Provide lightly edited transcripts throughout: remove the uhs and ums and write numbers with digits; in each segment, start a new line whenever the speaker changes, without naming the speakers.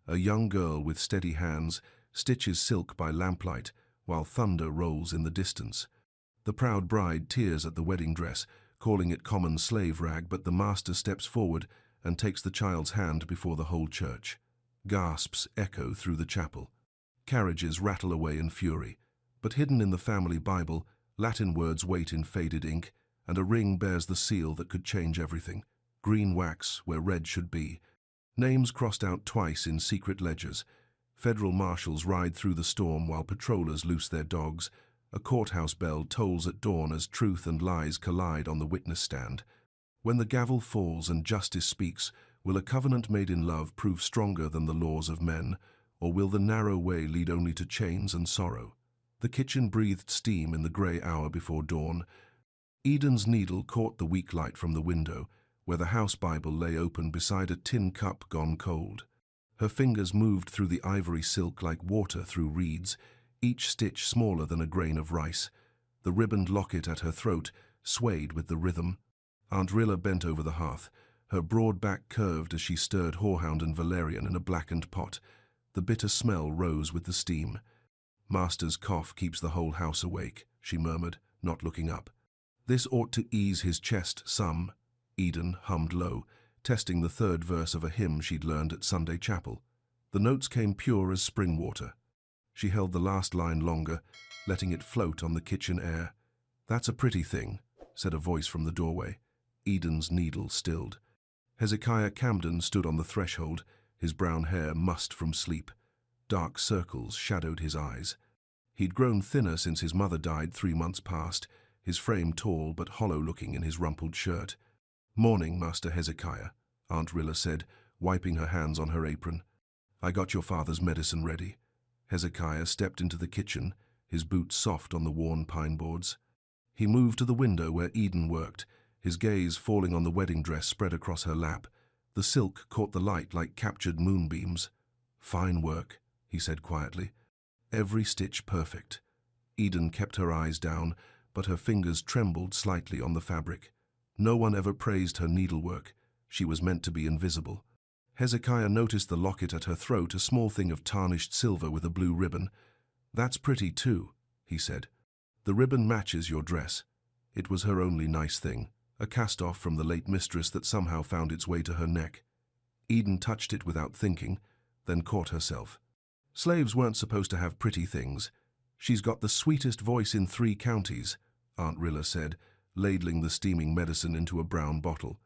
A young girl with steady hands stitches silk by lamplight while thunder rolls in the distance. The proud bride tears at the wedding dress, calling it common slave rag, but the master steps forward and takes the child's hand before the whole church. Gasps echo through the chapel. Carriages rattle away in fury, but hidden in the family Bible, Latin words wait in faded ink, and a ring bears the seal that could change everything. Green wax where red should be. Names crossed out twice in secret ledgers. Federal marshals ride through the storm while patrollers loose their dogs. A courthouse bell tolls at dawn as truth and lies collide on the witness stand. When the gavel falls and justice speaks, will a covenant made in love prove stronger than the laws of men, or will the narrow way lead only to chains and sorrow? The kitchen breathed steam in the grey hour before dawn. Eden's needle caught the weak light from the window, where the house Bible lay open beside a tin cup gone cold. Her fingers moved through the ivory silk like water through reeds, each stitch smaller than a grain of rice. The ribboned locket at her throat swayed with the rhythm. Aunt Rilla bent over the hearth, her broad back curved as she stirred horehound and valerian in a blackened pot. The bitter smell rose with the steam. "Master's cough keeps the whole house awake," she murmured, not looking up. "This ought to ease his chest some," Eden hummed low, testing the third verse of a hymn she'd learned at Sunday chapel. The notes came pure as spring water. She held the last line longer, letting it float on the kitchen air. "That's a pretty thing," said a voice from the doorway. Eden's needle stilled. Hezekiah Camden stood on the threshold, his brown hair mussed from sleep. Dark circles shadowed his eyes. He'd grown thinner since his mother died 3 months past, his frame tall but hollow-looking in his rumpled shirt. "Morning, Master Hezekiah," Aunt Rilla said, wiping her hands on her apron. "I got your father's medicine ready." Hezekiah stepped into the kitchen, his boots soft on the worn pine boards. He moved to the window where Eden worked, his gaze falling on the wedding dress spread across her lap. The silk caught the light like captured moonbeams. "Fine work," he said quietly. "Every stitch perfect." Eden kept her eyes down, but her fingers trembled slightly on the fabric. No one ever praised her needlework. She was meant to be invisible. Hezekiah noticed the locket at her throat, a small thing of tarnished silver with a blue ribbon. "That's pretty too," he said. "The ribbon matches your dress." It was her only nice thing, a cast-off from the late mistress that somehow found its way to her neck. Eden touched it without thinking, then caught herself. Slaves weren't supposed to have pretty things. "She's got the sweetest voice in 3 counties, Aunt Rilla said, ladling the steaming medicine into a brown bottle.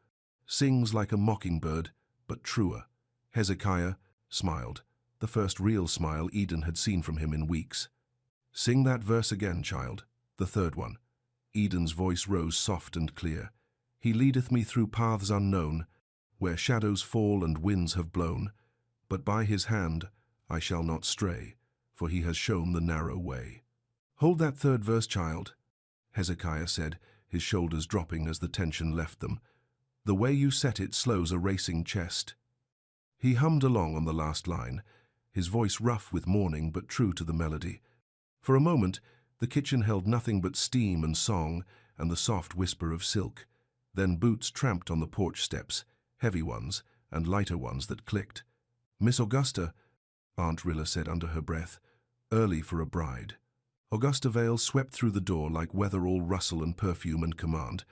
"Sings like a mockingbird, but truer." Hezekiah smiled, the first real smile Eden had seen from him in weeks. "Sing that verse again, child, the third one." Eden's voice rose soft and clear. "He leadeth me through paths unknown, where shadows fall and winds have blown. But by his hand I shall not stray, for he has shown the narrow way." "Hold that third verse, child," Hezekiah said, his shoulders dropping as the tension left them. "The way you set it slows a racing chest." He hummed along on the last line, his voice rough with mourning but true to the melody. For a moment, the kitchen held nothing but steam and song and the soft whisper of silk. Then boots tramped on the porch steps, heavy ones and lighter ones that clicked. "Miss Augusta," Aunt Rilla said under her breath, "early for a bride." Augusta Vale swept through the door like weather all rustle and perfume and command.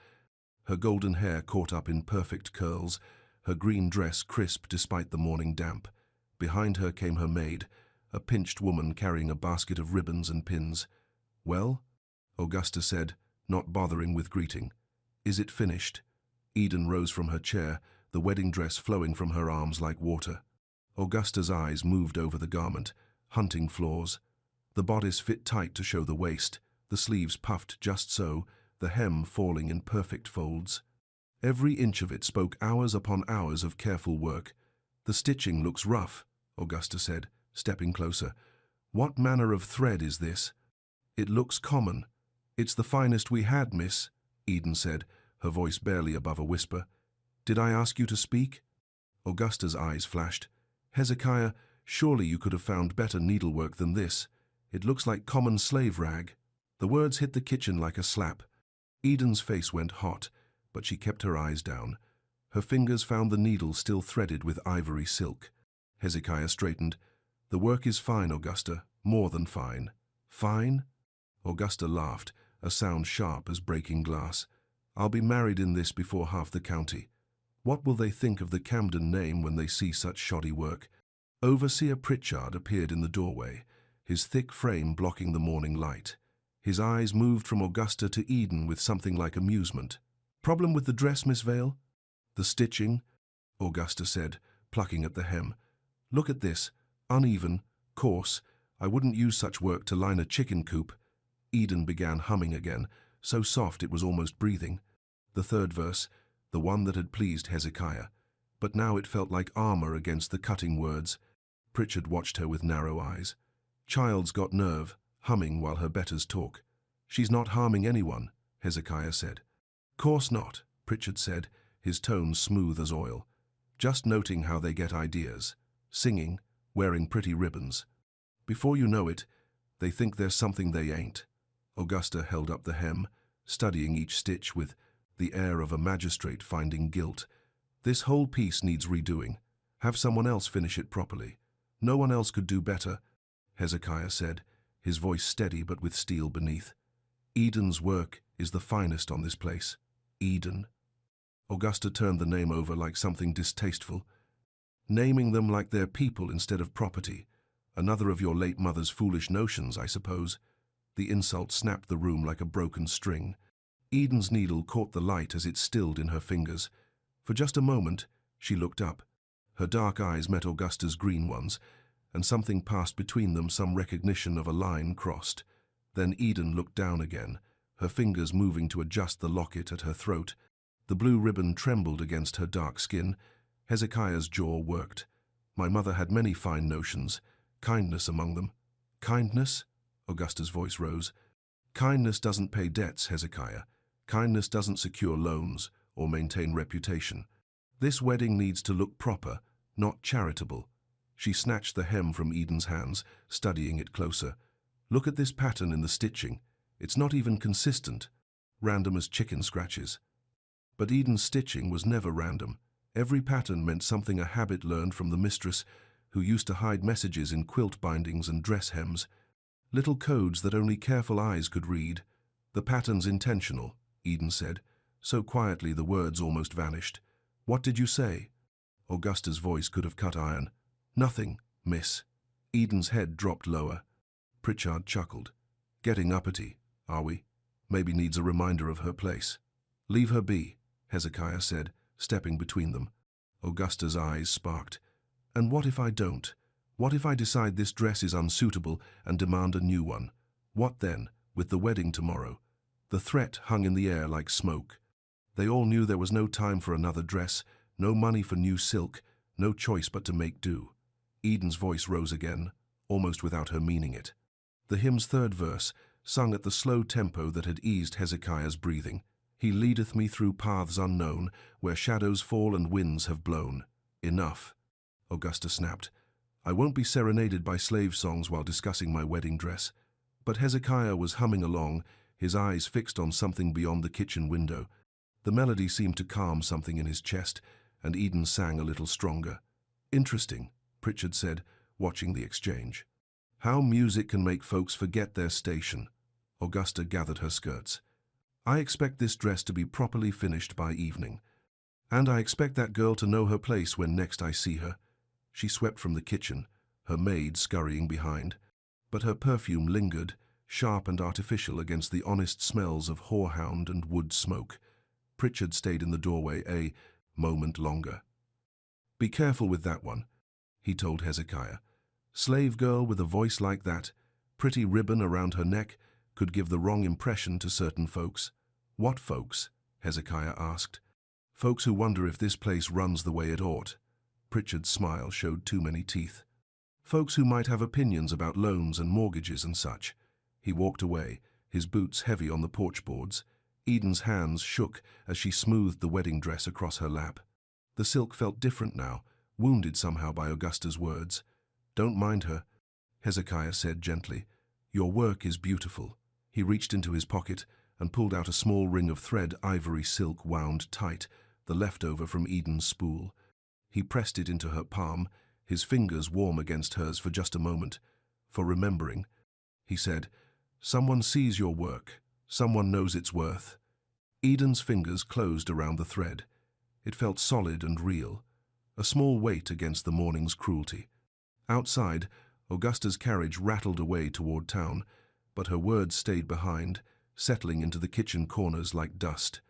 Her golden hair caught up in perfect curls, her green dress crisp despite the morning damp. Behind her came her maid, a pinched woman carrying a basket of ribbons and pins. "Well?" Augusta said, not bothering with greeting. "Is it finished?" Eden rose from her chair, the wedding dress flowing from her arms like water. Augusta's eyes moved over the garment, hunting flaws. The bodice fit tight to show the waist, the sleeves puffed just so, the hem falling in perfect folds. Every inch of it spoke hours upon hours of careful work. "The stitching looks rough," Augusta said, stepping closer. "What manner of thread is this?" "It looks common." "It's the finest we had, miss," Eden said, her voice barely above a whisper. "Did I ask you to speak?" Augusta's eyes flashed. "Hezekiah, surely you could have found better needlework than this. It looks like common slave rag." The words hit the kitchen like a slap. Eden's face went hot, but she kept her eyes down. Her fingers found the needle still threaded with ivory silk. Hezekiah straightened. The work is fine, Augusta, more than fine. Fine? Augusta laughed, a sound sharp as breaking glass. I'll be married in this before half the county. What will they think of the Camden name when they see such shoddy work? Overseer Pritchard appeared in the doorway, his thick frame blocking the morning light. His eyes moved from Augusta to Eden with something like amusement. Problem with the dress, Miss Vale? The stitching, Augusta said, plucking at the hem. Look at this. Uneven, coarse. I wouldn't use such work to line a chicken coop. Eden began humming again, so soft it was almost breathing. The third verse, the one that had pleased Hezekiah. But now it felt like armor against the cutting words. Pritchard watched her with narrow eyes. Child's got nerve, humming while her betters talk. She's not harming anyone, Hezekiah said. Course not, Pritchard said, his tone smooth as oil. Just noting how they get ideas. Singing, wearing pretty ribbons. Before you know it, they think there's something they ain't. Augusta held up the hem, studying each stitch with the air of a magistrate finding guilt. This whole piece needs redoing. Have someone else finish it properly. No one else could do better, Hezekiah said, his voice steady but with steel beneath. Eden's work is the finest on this place. Eden. Augusta turned the name over like something distasteful. Naming them like they're people instead of property. Another of your late mother's foolish notions, I suppose. The insult snapped the room like a broken string. Eden's needle caught the light as it stilled in her fingers. For just a moment, she looked up. Her dark eyes met Augusta's green ones, and something passed between them, some recognition of a line crossed. Then Eden looked down again, her fingers moving to adjust the locket at her throat. The blue ribbon trembled against her dark skin. Hezekiah's jaw worked. My mother had many fine notions, kindness among them. Kindness? Augusta's voice rose. Kindness doesn't pay debts, Hezekiah. Kindness doesn't secure loans or maintain reputation. This wedding needs to look proper, not charitable. She snatched the hem from Eden's hands, studying it closer. Look at this pattern in the stitching. It's not even consistent. Random as chicken scratches. But Eden's stitching was never random. Every pattern meant something, a habit learned from the mistress, who used to hide messages in quilt bindings and dress hems. Little codes that only careful eyes could read. The pattern's intentional, Eden said, so quietly the words almost vanished. What did you say? Augusta's voice could have cut iron. Nothing, miss. Eden's head dropped lower. Pritchard chuckled. Getting uppity, are we? Maybe needs a reminder of her place. Leave her be, Hezekiah said, stepping between them. Augusta's eyes sparked. And what if I don't? What if I decide this dress is unsuitable and demand a new one? What then, with the wedding tomorrow? The threat hung in the air like smoke. They all knew there was no time for another dress, no money for new silk, no choice but to make do. Eden's voice rose again, almost without her meaning it. The hymn's third verse, sung at the slow tempo that had eased Hezekiah's breathing. He leadeth me through paths unknown, where shadows fall and winds have blown. Enough, Augusta snapped. I won't be serenaded by slave songs while discussing my wedding dress. But Hezekiah was humming along, his eyes fixed on something beyond the kitchen window. The melody seemed to calm something in his chest, and Eden sang a little stronger. Interesting, Pritchard said, watching the exchange. How music can make folks forget their station. Augusta gathered her skirts. I expect this dress to be properly finished by evening. And I expect that girl to know her place when next I see her. She swept from the kitchen, her maid scurrying behind. But her perfume lingered, sharp and artificial against the honest smells of horehound and wood smoke. Pritchard stayed in the doorway a moment longer. Be careful with that one, he told Hezekiah. Slave girl with a voice like that, pretty ribbon around her neck, could give the wrong impression to certain folks. What folks? Hezekiah asked. Folks who wonder if this place runs the way it ought. Pritchard's smile showed too many teeth. Folks who might have opinions about loans and mortgages and such. He walked away, his boots heavy on the porch boards. Eden's hands shook as she smoothed the wedding dress across her lap. The silk felt different now, wounded somehow by Augusta's words. Don't mind her, Hezekiah said gently. Your work is beautiful. He reached into his pocket and pulled out a small ring of thread ivory silk wound tight, the leftover from Eden's spool. He pressed it into her palm, his fingers warm against hers for just a moment. For remembering, he said, "Someone sees your work. Someone knows its worth." Eden's fingers closed around the thread. It felt solid and real, a small weight against the morning's cruelty. Outside, Augusta's carriage rattled away toward town, but her words stayed behind, settling into the kitchen corners like dust.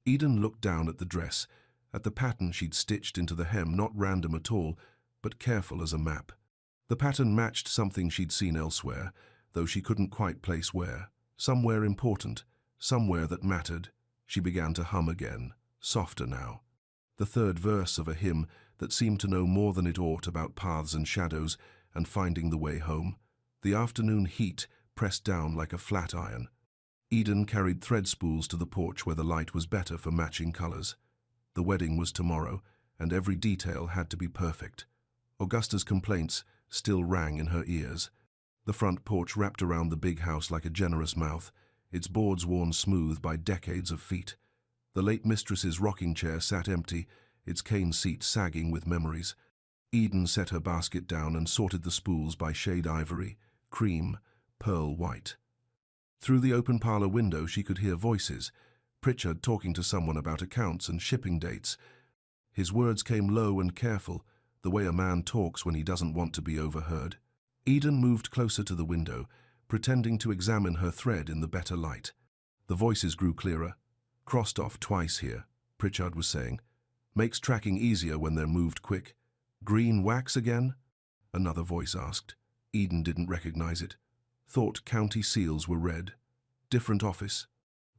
Eden looked down at the dress, at the pattern she'd stitched into the hem, not random at all, but careful as a map. The pattern matched something she'd seen elsewhere, though she couldn't quite place where. Somewhere important, somewhere that mattered. She began to hum again, softer now. The third verse of a hymn that seemed to know more than it ought about paths and shadows and finding the way home. The afternoon heat pressed down like a flat iron. Eden carried thread spools to the porch where the light was better for matching colors. The wedding was tomorrow, and every detail had to be perfect. Augusta's complaints still rang in her ears. The front porch wrapped around the big house like a generous mouth, its boards worn smooth by decades of feet. The late mistress's rocking chair sat empty, its cane seat sagging with memories. Eden set her basket down and sorted the spools by shade ivory, cream, pearl white. Through the open parlor window she could hear voices, Pritchard talking to someone about accounts and shipping dates. His words came low and careful, the way a man talks when he doesn't want to be overheard. Eden moved closer to the window, pretending to examine her thread in the better light. The voices grew clearer. "Crossed off twice here," Pritchard was saying. "Makes tracking easier when they're moved quick." "Green wax again?" another voice asked. Eden didn't recognize it. "Thought county seals were red." "Different office,"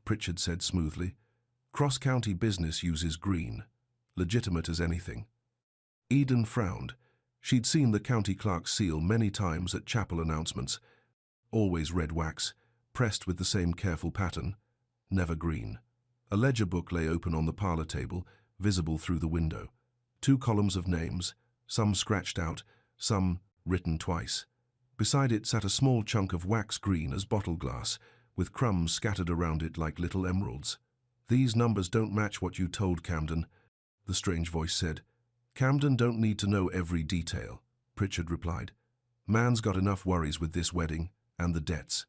Pritchard said smoothly. "Cross-county business uses green. Legitimate as anything." Eden frowned. She'd seen the county clerk's seal many times at chapel announcements. Always red wax, pressed with the same careful pattern. Never green. A ledger book lay open on the parlor table, visible through the window. 2 columns of names, some scratched out, some written twice. Beside it sat a small chunk of wax green as bottle glass, with crumbs scattered around it like little emeralds. "These numbers don't match what you told Camden," the strange voice said. "Camden don't need to know every detail," Pritchard replied. "Man's got enough worries with this wedding, and the debts.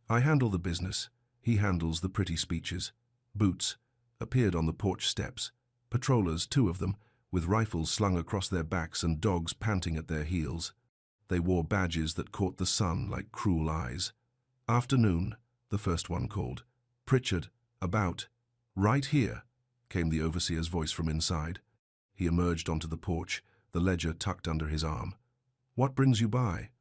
I handle the business. He handles the pretty speeches." Boots appeared on the porch steps. Patrollers, 2 of them, with rifles slung across their backs and dogs panting at their heels. They wore badges that caught the sun like cruel eyes. "Afternoon," the first one called. "Pritchard, about." "Right here," came the overseer's voice from inside. He emerged onto the porch, the ledger tucked under his arm. "What brings you by?"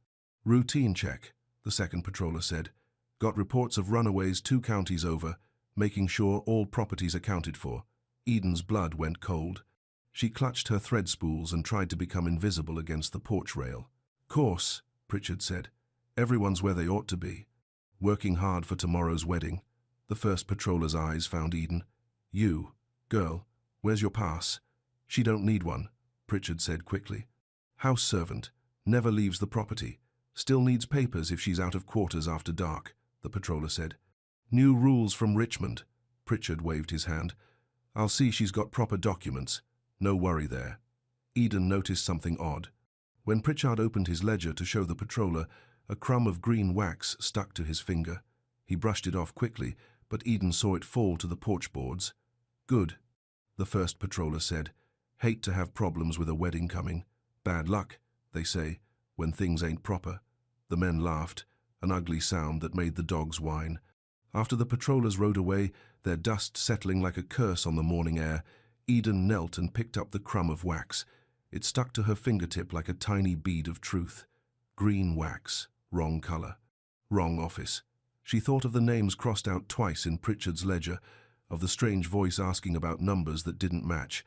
"Routine check," the second patroller said. "Got reports of runaways 2 counties over, making sure all properties accounted for." Eden's blood went cold. She clutched her thread spools and tried to become invisible against the porch rail. "Course," Pritchard said. "Everyone's where they ought to be. Working hard for tomorrow's wedding." The first patroller's eyes found Eden. "You, girl, where's your pass?" "She don't need one," Pritchard said quickly. "House servant, never leaves the property. Still needs papers if she's out of quarters after dark," the patroller said. "New rules from Richmond," Pritchard waved his hand. "I'll see she's got proper documents. No worry there." Eden noticed something odd. When Pritchard opened his ledger to show the patroller, a crumb of green wax stuck to his finger. He brushed it off quickly, but Eden saw it fall to the porch boards. "Good," the first patroller said. "Hate to have problems with a wedding coming. Bad luck, they say, when things ain't proper." The men laughed, an ugly sound that made the dogs whine. After the patrollers rode away, their dust settling like a curse on the morning air, Eden knelt and picked up the crumb of wax. It stuck to her fingertip like a tiny bead of truth. Green wax, wrong color, wrong office. She thought of the names crossed out twice in Pritchard's ledger, of the strange voice asking about numbers that didn't match,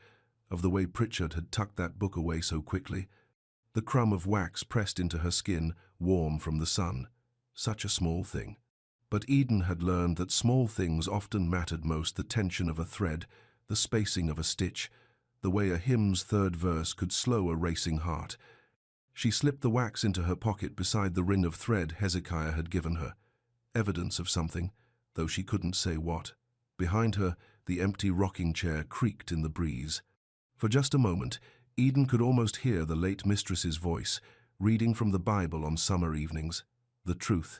of the way Pritchard had tucked that book away so quickly. The crumb of wax pressed into her skin, warm from the sun. Such a small thing. But Eden had learned that small things often mattered most: the tension of a thread, the spacing of a stitch, the way a hymn's third verse could slow a racing heart. She slipped the wax into her pocket beside the ring of thread Hezekiah had given her. Evidence of something, though she couldn't say what. Behind her, the empty rocking chair creaked in the breeze. For just a moment, Eden could almost hear the late mistress's voice, reading from the Bible on summer evenings. The truth,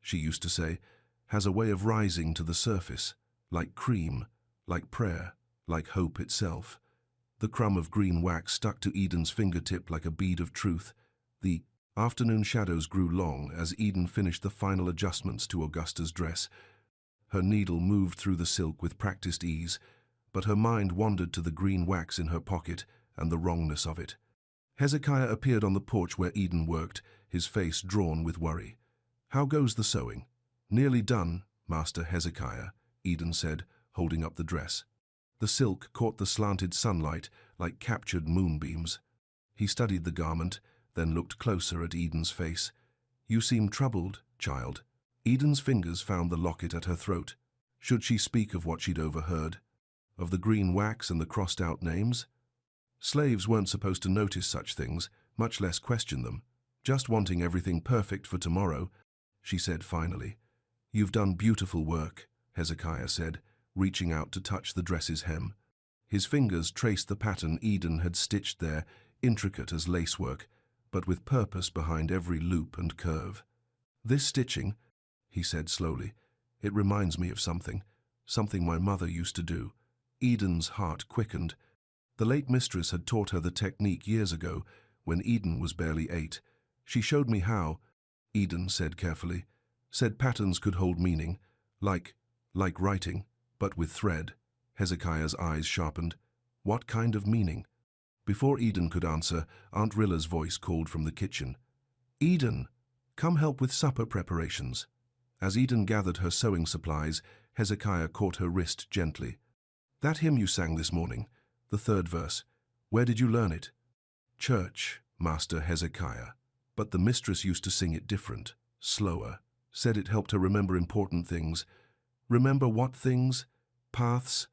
she used to say, has a way of rising to the surface, like cream, like prayer, like hope itself. The crumb of green wax stuck to Eden's fingertip like a bead of truth. The afternoon shadows grew long as Eden finished the final adjustments to Augusta's dress. Her needle moved through the silk with practiced ease, but her mind wandered to the green wax in her pocket and the wrongness of it. Hezekiah appeared on the porch where Eden worked, his face drawn with worry. "How goes the sewing?" "Nearly done, Master Hezekiah," Eden said, holding up the dress. The silk caught the slanted sunlight like captured moonbeams. He studied the garment, then looked closer at Eden's face. "You seem troubled, child." Eden's fingers found the locket at her throat. Should she speak of what she'd overheard? Of the green wax and the crossed-out names? Slaves weren't supposed to notice such things, much less question them. "Just wanting everything perfect for tomorrow," she said finally. "You've done beautiful work," Hezekiah said, reaching out to touch the dress's hem. His fingers traced the pattern Eden had stitched there, intricate as lacework, but with purpose behind every loop and curve. "This stitching," he said slowly, "it reminds me of something my mother used to do." Eden's heart quickened. The late mistress had taught her the technique years ago, when Eden was barely 8. "She showed me how," Eden said carefully. "Said patterns could hold meaning, like writing, but with thread." Hezekiah's eyes sharpened. "What kind of meaning?" Before Eden could answer, Aunt Rilla's voice called from the kitchen. "Eden, come help with supper preparations." As Eden gathered her sewing supplies, Hezekiah caught her wrist gently. "That hymn you sang this morning, the 3rd verse, where did you learn it?" "Church, Master Hezekiah. But the mistress used to sing it different, slower. Said it helped her remember important things." "Remember what things?" "Paths,"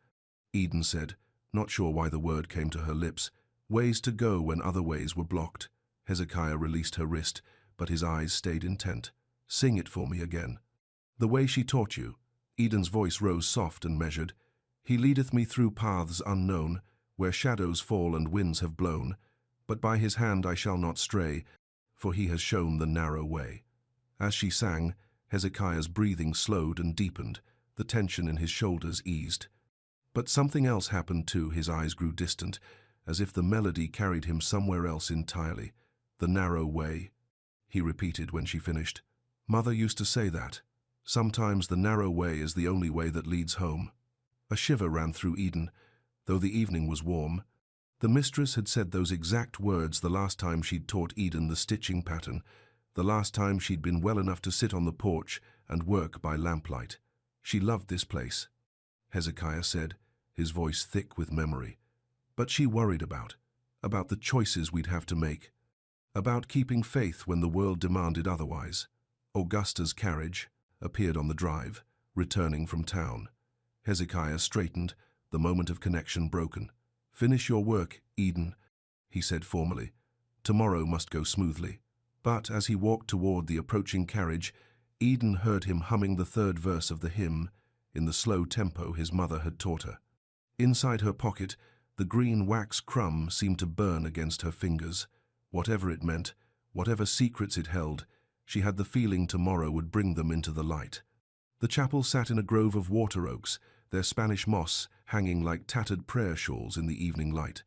Eden said, not sure why the word came to her lips. "Ways to go when other ways were blocked." Hezekiah released her wrist, but his eyes stayed intent. "Sing it for me again." "The way she taught you." Eden's voice rose soft and measured. "He leadeth me through paths unknown, where shadows fall and winds have blown. But by his hand I shall not stray, for he has shown the narrow way." As she sang, Hezekiah's breathing slowed and deepened. The tension in his shoulders eased. But something else happened too. His eyes grew distant, as if the melody carried him somewhere else entirely. "The narrow way," he repeated when she finished. "Mother used to say that. Sometimes the narrow way is the only way that leads home." A shiver ran through Eden, though the evening was warm. The mistress had said those exact words the last time she'd taught Eden the stitching pattern, the last time she'd been well enough to sit on the porch and work by lamplight. She loved this place, Hezekiah said, his voice thick with memory. But she worried about the choices we'd have to make, about keeping faith when the world demanded otherwise. Augusta's carriage appeared on the drive, returning from town. Hezekiah straightened, the moment of connection broken. "Finish your work, Eden," he said formally. "Tomorrow must go smoothly." But as he walked toward the approaching carriage, Eden heard him humming the 3rd verse of the hymn in the slow tempo his mother had taught her. Inside her pocket, the green wax crumb seemed to burn against her fingers. Whatever it meant, whatever secrets it held, she had the feeling tomorrow would bring them into the light. The chapel sat in a grove of water oaks, their Spanish moss hanging like tattered prayer shawls in the evening light.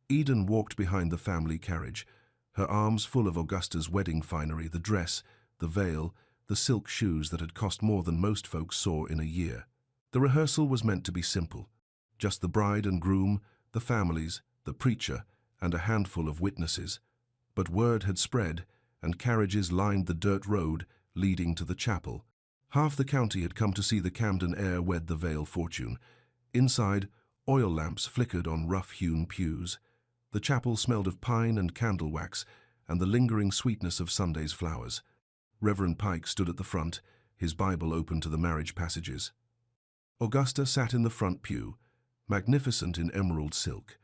Eden walked behind the family carriage, her arms full of Augusta's wedding finery, the dress, the veil, the silk shoes that had cost more than most folks saw in a year. The rehearsal was meant to be simple. Just the bride and groom, the families, the preacher, and a handful of witnesses. But word had spread, and carriages lined the dirt road leading to the chapel. Half the county had come to see the Camden heir wed the Vale fortune. Inside, oil lamps flickered on rough-hewn pews. The chapel smelled of pine and candle wax and the lingering sweetness of Sunday's flowers. Reverend Pike stood at the front, his Bible open to the marriage passages. Augusta sat in the front pew, magnificent in emerald silk.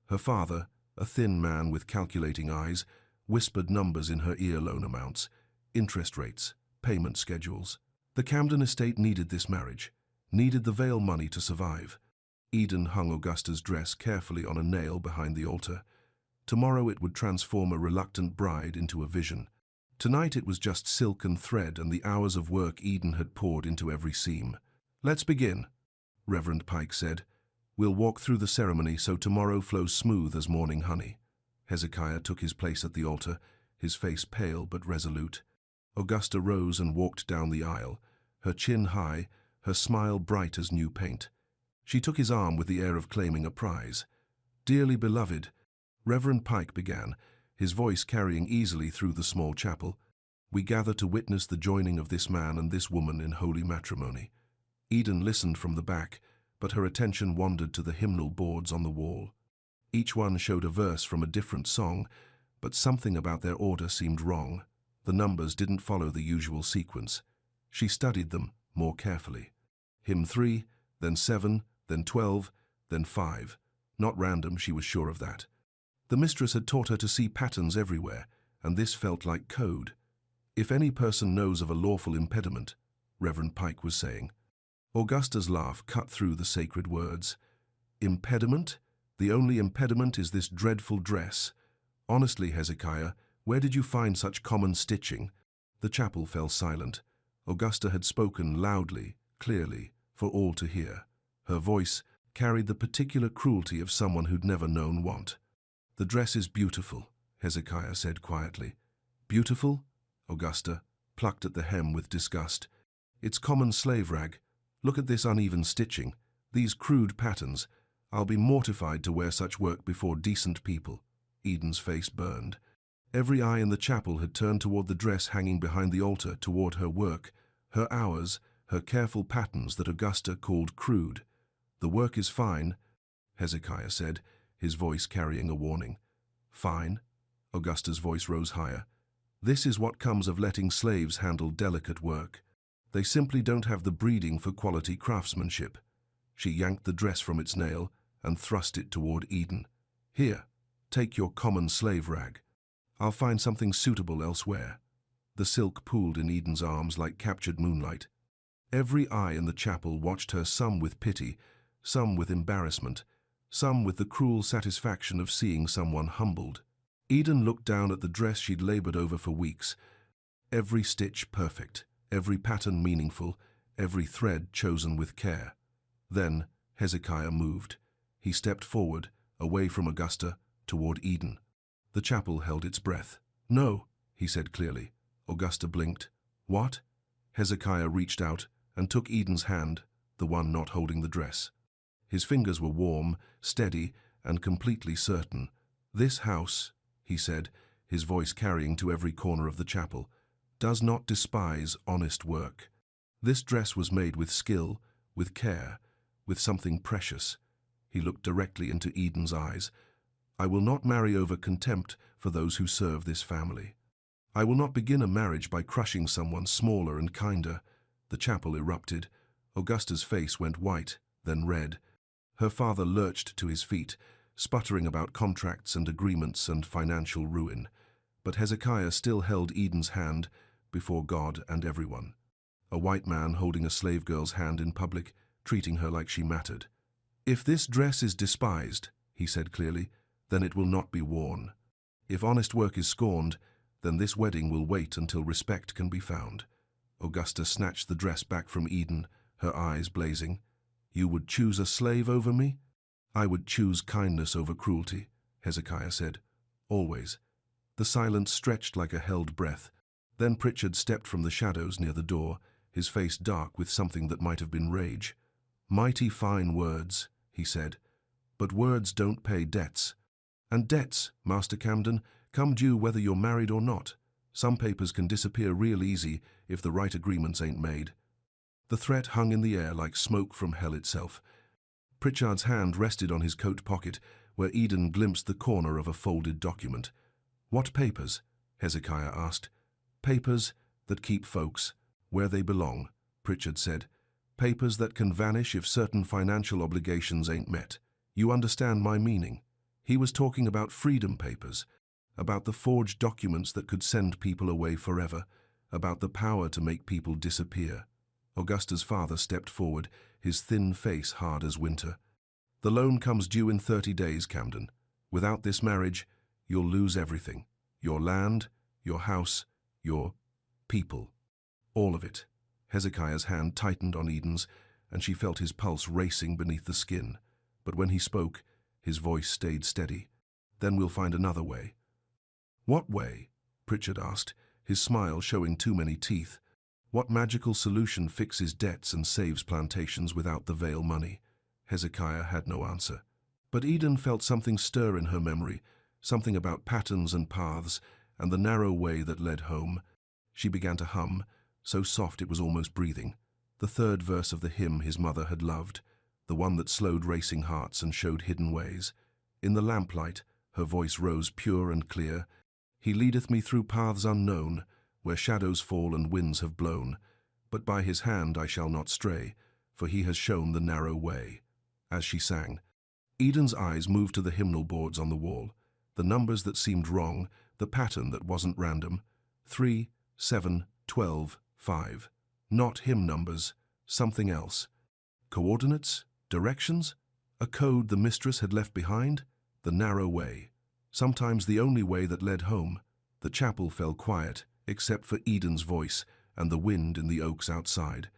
Her father, a thin man with calculating eyes, whispered numbers in her ear: loan amounts, interest rates, payment schedules. The Camden estate needed this marriage, needed the Vale money to survive. Eden hung Augusta's dress carefully on a nail behind the altar. Tomorrow it would transform a reluctant bride into a vision. Tonight it was just silk and thread and the hours of work Eden had poured into every seam. "Let's begin," Reverend Pike said. "We'll walk through the ceremony so tomorrow flows smooth as morning honey." Hezekiah took his place at the altar, his face pale but resolute. Augusta rose and walked down the aisle, her chin high, her smile bright as new paint. She took his arm with the air of claiming a prize. "Dearly beloved," Reverend Pike began, his voice carrying easily through the small chapel, "we gather to witness the joining of this man and this woman in holy matrimony." Eden listened from the back, but her attention wandered to the hymnal boards on the wall. Each one showed a verse from a different song, but something about their order seemed wrong. The numbers didn't follow the usual sequence. She studied them more carefully. Hymn 3, then 7, then 12, then 5. Not random, she was sure of that. The mistress had taught her to see patterns everywhere, and this felt like code. "If any person knows of a lawful impediment," Reverend Pike was saying. Augusta's laugh cut through the sacred words. "Impediment? The only impediment is this dreadful dress. Honestly, Hezekiah, where did you find such common stitching?" The chapel fell silent. Augusta had spoken loudly, clearly, for all to hear. Her voice carried the particular cruelty of someone who'd never known want. "The dress is beautiful," Hezekiah said quietly. "Beautiful?" Augusta plucked at the hem with disgust. "It's common slave rag. Look at this uneven stitching, these crude patterns. I'll be mortified to wear such work before decent people." Eden's face burned. Every eye in the chapel had turned toward the dress hanging behind the altar, toward her work, her hours, her careful patterns that Augusta called crude. "The work is fine," Hezekiah said, his voice carrying a warning. "Fine?" Augusta's voice rose higher. "This is what comes of letting slaves handle delicate work. They simply don't have the breeding for quality craftsmanship." She yanked the dress from its nail and thrust it toward Eden. "Here, take your common slave rag. I'll find something suitable elsewhere." The silk pooled in Eden's arms like captured moonlight. Every eye in the chapel watched her, some with pity, some with embarrassment, some with the cruel satisfaction of seeing someone humbled. Eden looked down at the dress she'd labored over for weeks. Every stitch perfect, every pattern meaningful, every thread chosen with care. Then Hezekiah moved. He stepped forward, away from Augusta, toward Eden. The chapel held its breath. "No," he said clearly. Augusta blinked. "What?" Hezekiah reached out and took Eden's hand, the one not holding the dress. His fingers were warm, steady, and completely certain. "This house," he said, his voice carrying to every corner of the chapel, "does not despise honest work. This dress was made with skill, with care, with something precious." He looked directly into Eden's eyes. "I will not marry over contempt for those who serve this family. I will not begin a marriage by crushing someone smaller and kinder." The chapel erupted. Augusta's face went white, then red. Her father lurched to his feet, sputtering about contracts and agreements and financial ruin. But Hezekiah still held Eden's hand before God and everyone. A white man holding a slave girl's hand in public, treating her like she mattered. "If this dress is despised," he said clearly, "then it will not be worn. If honest work is scorned, then this wedding will wait until respect can be found." Augusta snatched the dress back from Eden, her eyes blazing. "You would choose a slave over me?" "I would choose kindness over cruelty," Hezekiah said. "Always." The silence stretched like a held breath. Then Pritchard stepped from the shadows near the door, his face dark with something that might have been rage. "Mighty fine words," he said, "but words don't pay debts. And debts, Master Camden, come due whether you're married or not. Some papers can disappear real easy if the right agreements ain't made." The threat hung in the air like smoke from hell itself. Pritchard's hand rested on his coat pocket, where Eden glimpsed the corner of a folded document. "What papers?" Hezekiah asked. "Papers that keep folks where they belong," Pritchard said. "Papers that can vanish if certain financial obligations ain't met. You understand my meaning?" He was talking about freedom papers, about the forged documents that could send people away forever, about the power to make people disappear. Augusta's father stepped forward, his thin face hard as winter. "The loan comes due in 30 days, Camden. Without this marriage, You'll lose everything. Your land, your house, your people. All of it. Hezekiah's hand tightened on Eden's, and she felt his pulse racing beneath the skin. But when he spoke, his voice stayed steady. Then we'll find another way. What way? Pritchard asked, his smile showing too many teeth. What magical solution fixes debts and saves plantations without the Vale money? Hezekiah had no answer. But Eden felt something stir in her memory, something about patterns and paths, and the narrow way that led home. She began to hum, so soft it was almost breathing, the third verse of the hymn his mother had loved, the one that slowed racing hearts and showed hidden ways. In the lamplight, her voice rose pure and clear. He leadeth me through paths unknown, where shadows fall and winds have blown. But by his hand I shall not stray, for he has shown the narrow way. As she sang, Eden's eyes moved to the hymnal boards on the wall, the numbers that seemed wrong, the pattern that wasn't random. 3, 7, 12, 5. Not hymn numbers, something else. Coordinates? Directions? A code the mistress had left behind? The narrow way. Sometimes the only way that led home. The chapel fell quiet, except for Eden's voice and the wind in the oaks outside.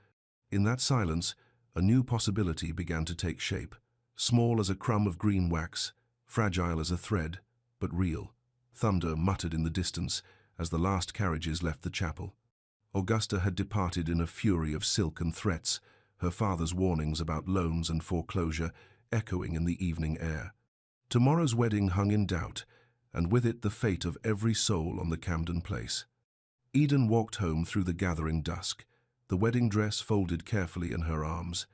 In that silence, a new possibility began to take shape. Small as a crumb of green wax, fragile as a thread, but real. Thunder muttered in the distance as the last carriages left the chapel. Augusta had departed in a fury of silk and threats, her father's warnings about loans and foreclosure echoing in the evening air. Tomorrow's wedding hung in doubt, and with it the fate of every soul on the Camden Place. Eden walked home through the gathering dusk, the wedding dress folded carefully in her arms.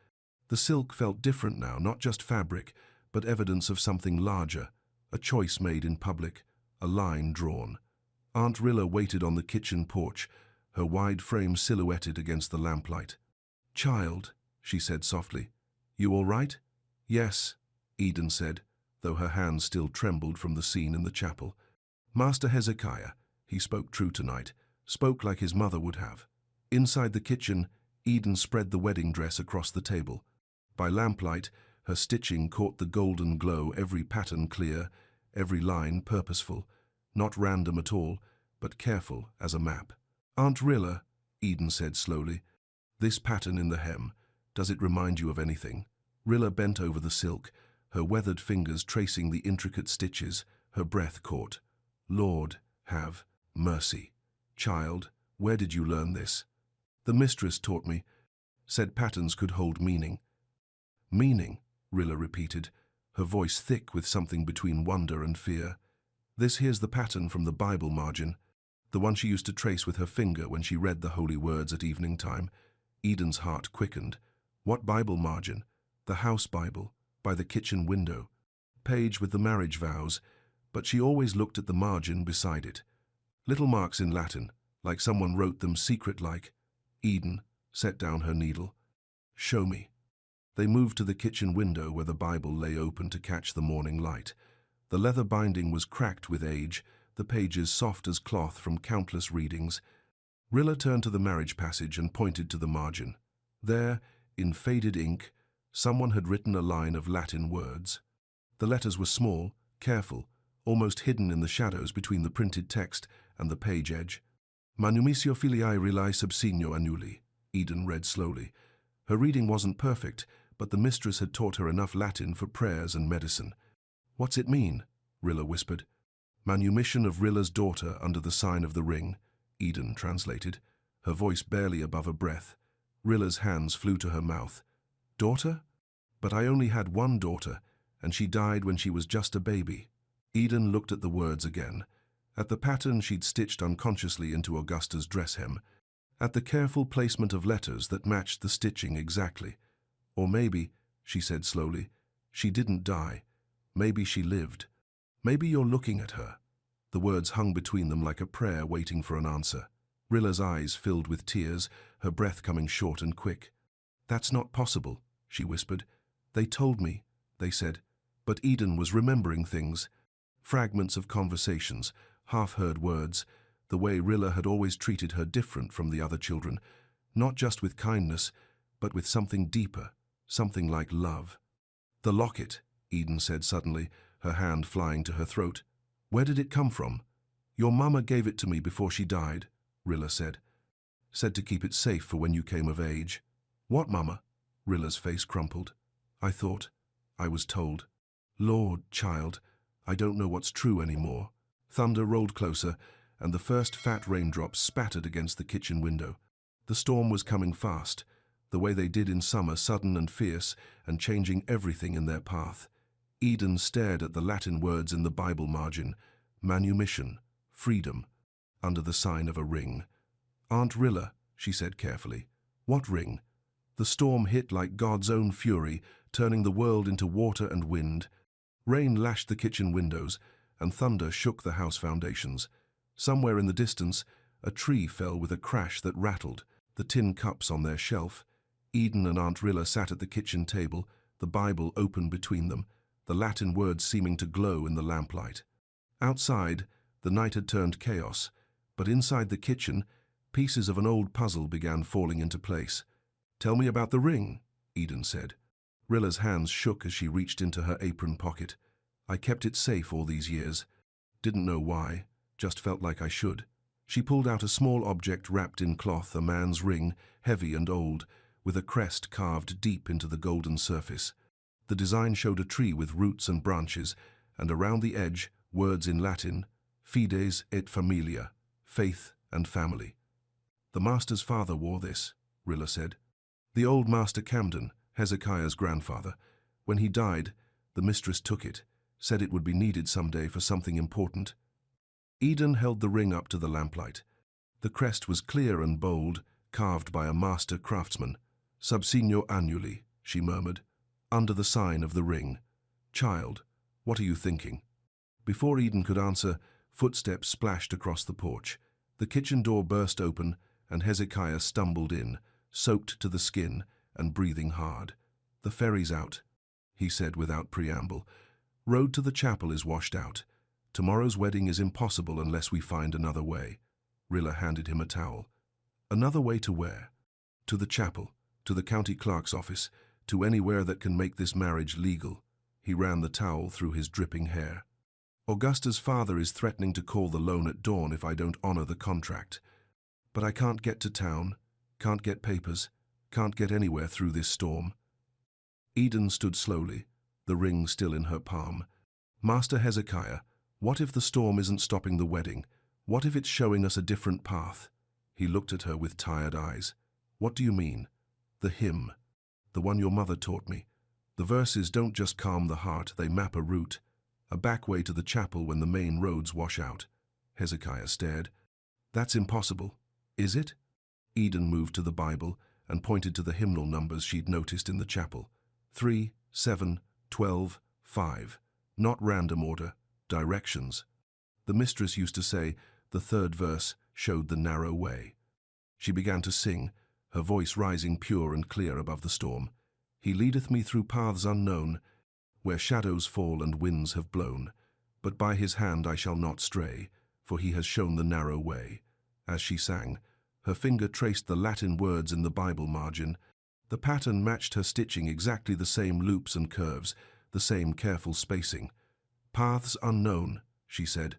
The silk felt different now, not just fabric, but evidence of something larger, a choice made in public, a line drawn. Aunt Rilla waited on the kitchen porch, her wide frame silhouetted against the lamplight. "Child," she said softly, "you all right?" "Yes," Eden said, though her hands still trembled from the scene in the chapel. Master Hezekiah, he spoke true tonight, spoke like his mother would have. Inside the kitchen, Eden spread the wedding dress across the table. By lamplight, her stitching caught the golden glow, every pattern clear, every line purposeful, not random at all, but careful as a map. "Aunt Rilla," Eden said slowly, "this pattern in the hem, does it remind you of anything?" Rilla bent over the silk, her weathered fingers tracing the intricate stitches, her breath caught. "Lord, have mercy. Child, where did you learn this?" "The mistress taught me, said patterns could hold meaning." "Meaning," Rilla repeated, her voice thick with something between wonder and fear. "This here's the pattern from the Bible margin, the one she used to trace with her finger when she read the holy words at evening time." Eden's heart quickened. What Bible margin? The house Bible, by the kitchen window. Page with the marriage vows, but she always looked at the margin beside it. Little marks in Latin, like someone wrote them secret-like. Eden set down her needle. "Show me." They moved to the kitchen window where the Bible lay open to catch the morning light. The leather binding was cracked with age, the pages soft as cloth from countless readings. Rilla turned to the marriage passage and pointed to the margin. There, in faded ink, someone had written a line of Latin words. The letters were small, careful, almost hidden in the shadows between the printed text and the page edge. "Manumitio filiae Rillae sub signo annuli," Eden read slowly. Her reading wasn't perfect, but the mistress had taught her enough Latin for prayers and medicine. "What's it mean?" Rilla whispered. "Manumission of Rilla's daughter under the sign of the ring," Eden translated, her voice barely above a breath. Rilla's hands flew to her mouth. "Daughter? But I only had one daughter, and she died when she was just a baby." Eden looked at the words again, at the pattern she'd stitched unconsciously into Augusta's dress hem, at the careful placement of letters that matched the stitching exactly. "Or maybe," she said slowly, "she didn't die. Maybe she lived. Maybe you're looking at her." The words hung between them like a prayer waiting for an answer. Rilla's eyes filled with tears, her breath coming short and quick. "That's not possible," she whispered. "They told me," they said. But Eden was remembering things. Fragments of conversations, half-heard words, the way Rilla had always treated her different from the other children, not just with kindness, but with something deeper, something like love. "The locket," Eden said suddenly, her hand flying to her throat. Where did it come from? Your mama gave it to me before she died, Rilla said. Said to keep it safe for when you came of age. What, mama? Rilla's face crumpled. I thought. I was told. Lord, child, I don't know what's true anymore. Thunder rolled closer, and the first fat raindrops spattered against the kitchen window. The storm was coming fast, the way they did in summer, sudden and fierce, and changing everything in their path. Eden stared at the Latin words in the Bible margin, manumission, freedom, under the sign of a ring. Aunt Rilla, she said carefully. What ring? The storm hit like God's own fury, turning the world into water and wind. Rain lashed the kitchen windows, and thunder shook the house foundations. Somewhere in the distance, a tree fell with a crash that rattled, the tin cups on their shelf. Eden and Aunt Rilla sat at the kitchen table, the Bible open between them, the Latin words seeming to glow in the lamplight. Outside, the night had turned chaos, but inside the kitchen, pieces of an old puzzle began falling into place. Tell me about the ring, Eden said. Rilla's hands shook as she reached into her apron pocket. I kept it safe all these years. Didn't know why, just felt like I should. She pulled out a small object wrapped in cloth, a man's ring, heavy and old, with a crest carved deep into the golden surface. The design showed a tree with roots and branches, and around the edge, words in Latin, fides et familia, faith and family. The master's father wore this, Rilla said. The old Master Camden, Hezekiah's grandfather. When he died, the mistress took it, said it would be needed someday for something important. Eden held the ring up to the lamplight. The crest was clear and bold, carved by a master craftsman. Sub signo annuli, she murmured, under the sign of the ring. Child, what are you thinking? Before Eden could answer, footsteps splashed across the porch. The kitchen door burst open, and Hezekiah stumbled in, soaked to the skin and breathing hard. The ferry's out, he said without preamble. Road to the chapel is washed out. Tomorrow's wedding is impossible unless we find another way. Rilla handed him a towel. Another way to where? To the chapel, to the county clerk's office, to anywhere that can make this marriage legal. He ran the towel through his dripping hair. Augusta's father is threatening to call the loan at dawn if I don't honor the contract. But I can't get to town, can't get papers, can't get anywhere through this storm. Eden stood slowly, the ring still in her palm. Master Hezekiah, what if the storm isn't stopping the wedding? What if it's showing us a different path? He looked at her with tired eyes. What do you mean? The hymn. The one your mother taught me. The verses don't just calm the heart, they map a route. A back way to the chapel when the main roads wash out. Hezekiah stared. That's impossible. Is it? Eden moved to the Bible and pointed to the hymnal numbers she'd noticed in the chapel. 3, 7, 12, 5. Not random order, directions. The mistress used to say the third verse showed the narrow way. She began to sing, her voice rising pure and clear above the storm. He leadeth me through paths unknown, where shadows fall and winds have blown. But by his hand I shall not stray, for he has shown the narrow way. As she sang, her finger traced the Latin words in the Bible margin. The pattern matched her stitching, exactly the same loops and curves, the same careful spacing. Paths unknown, she said.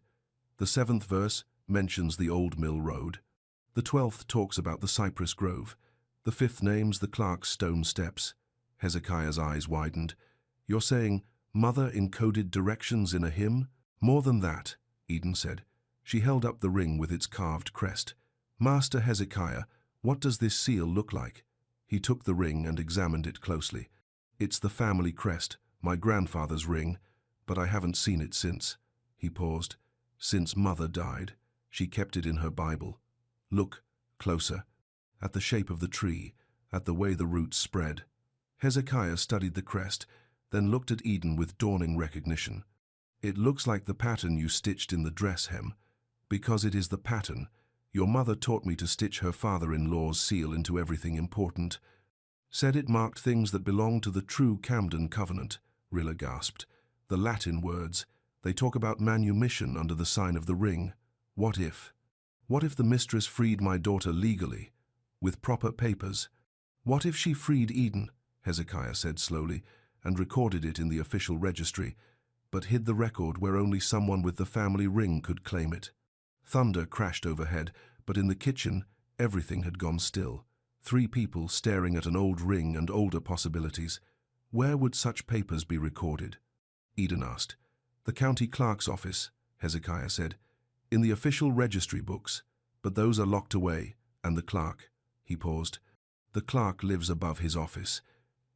The 7th verse mentions the Old Mill Road. The 12th talks about the cypress grove. The 5th names the clerk's stone steps. Hezekiah's eyes widened. You're saying Mother encoded directions in a hymn? More than that, Eden said. She held up the ring with its carved crest. Master Hezekiah, what does this seal look like? He took the ring and examined it closely. It's the family crest, my grandfather's ring, but I haven't seen it since. He paused. Since Mother died. She kept it in her Bible. Look, closer, at the shape of the tree, at the way the roots spread. Hezekiah studied the crest, then looked at Eden with dawning recognition. It looks like the pattern you stitched in the dress hem. Because it is the pattern, your mother taught me to stitch her father-in-law's seal into everything important. Said it marked things that belonged to the true Camden covenant, Rilla gasped. The Latin words, they talk about manumission under the sign of the ring. What if? What if the mistress freed my daughter legally, with proper papers? What if she freed Eden, Hezekiah said slowly, and recorded it in the official registry? but hid the record where only someone with the family ring could claim it. Thunder crashed overhead, but in the kitchen, everything had gone still. 3 people staring at an old ring and older possibilities. Where would such papers be recorded? Eden asked. The county clerk's office, Hezekiah said. In the official registry books, but those are locked away, and the clerk, he paused. The clerk lives above his office.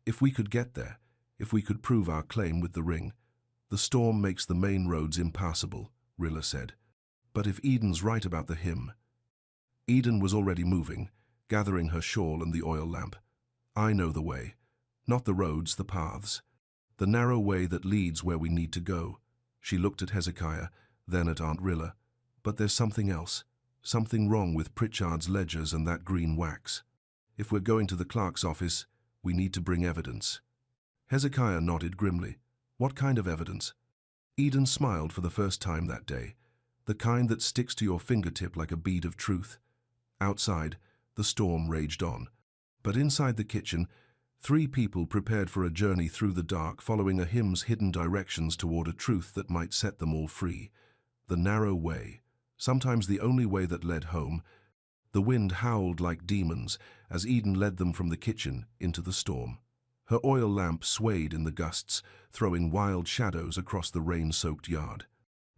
If we could get there, if we could prove our claim with the ring. The storm makes the main roads impassable, Rilla said. But if Eden's right about the hymn. Eden was already moving, gathering her shawl and the oil lamp. I know the way. Not the roads, the paths. The narrow way that leads where we need to go. She looked at Hezekiah, then at Aunt Rilla. But there's something else. Something wrong with Pritchard's ledgers and that green wax. If we're going to the clerk's office, we need to bring evidence. Hezekiah nodded grimly. What kind of evidence? Eden smiled for the first time that day. The kind that sticks to your fingertip like a bead of truth. Outside, the storm raged on. But inside the kitchen, 3 people prepared for a journey through the dark, following a hymn's hidden directions toward a truth that might set them all free. The narrow way, sometimes the only way that led home. The wind howled like demons as Eden led them from the kitchen into the storm. Her oil lamp swayed in the gusts, throwing wild shadows across the rain-soaked yard.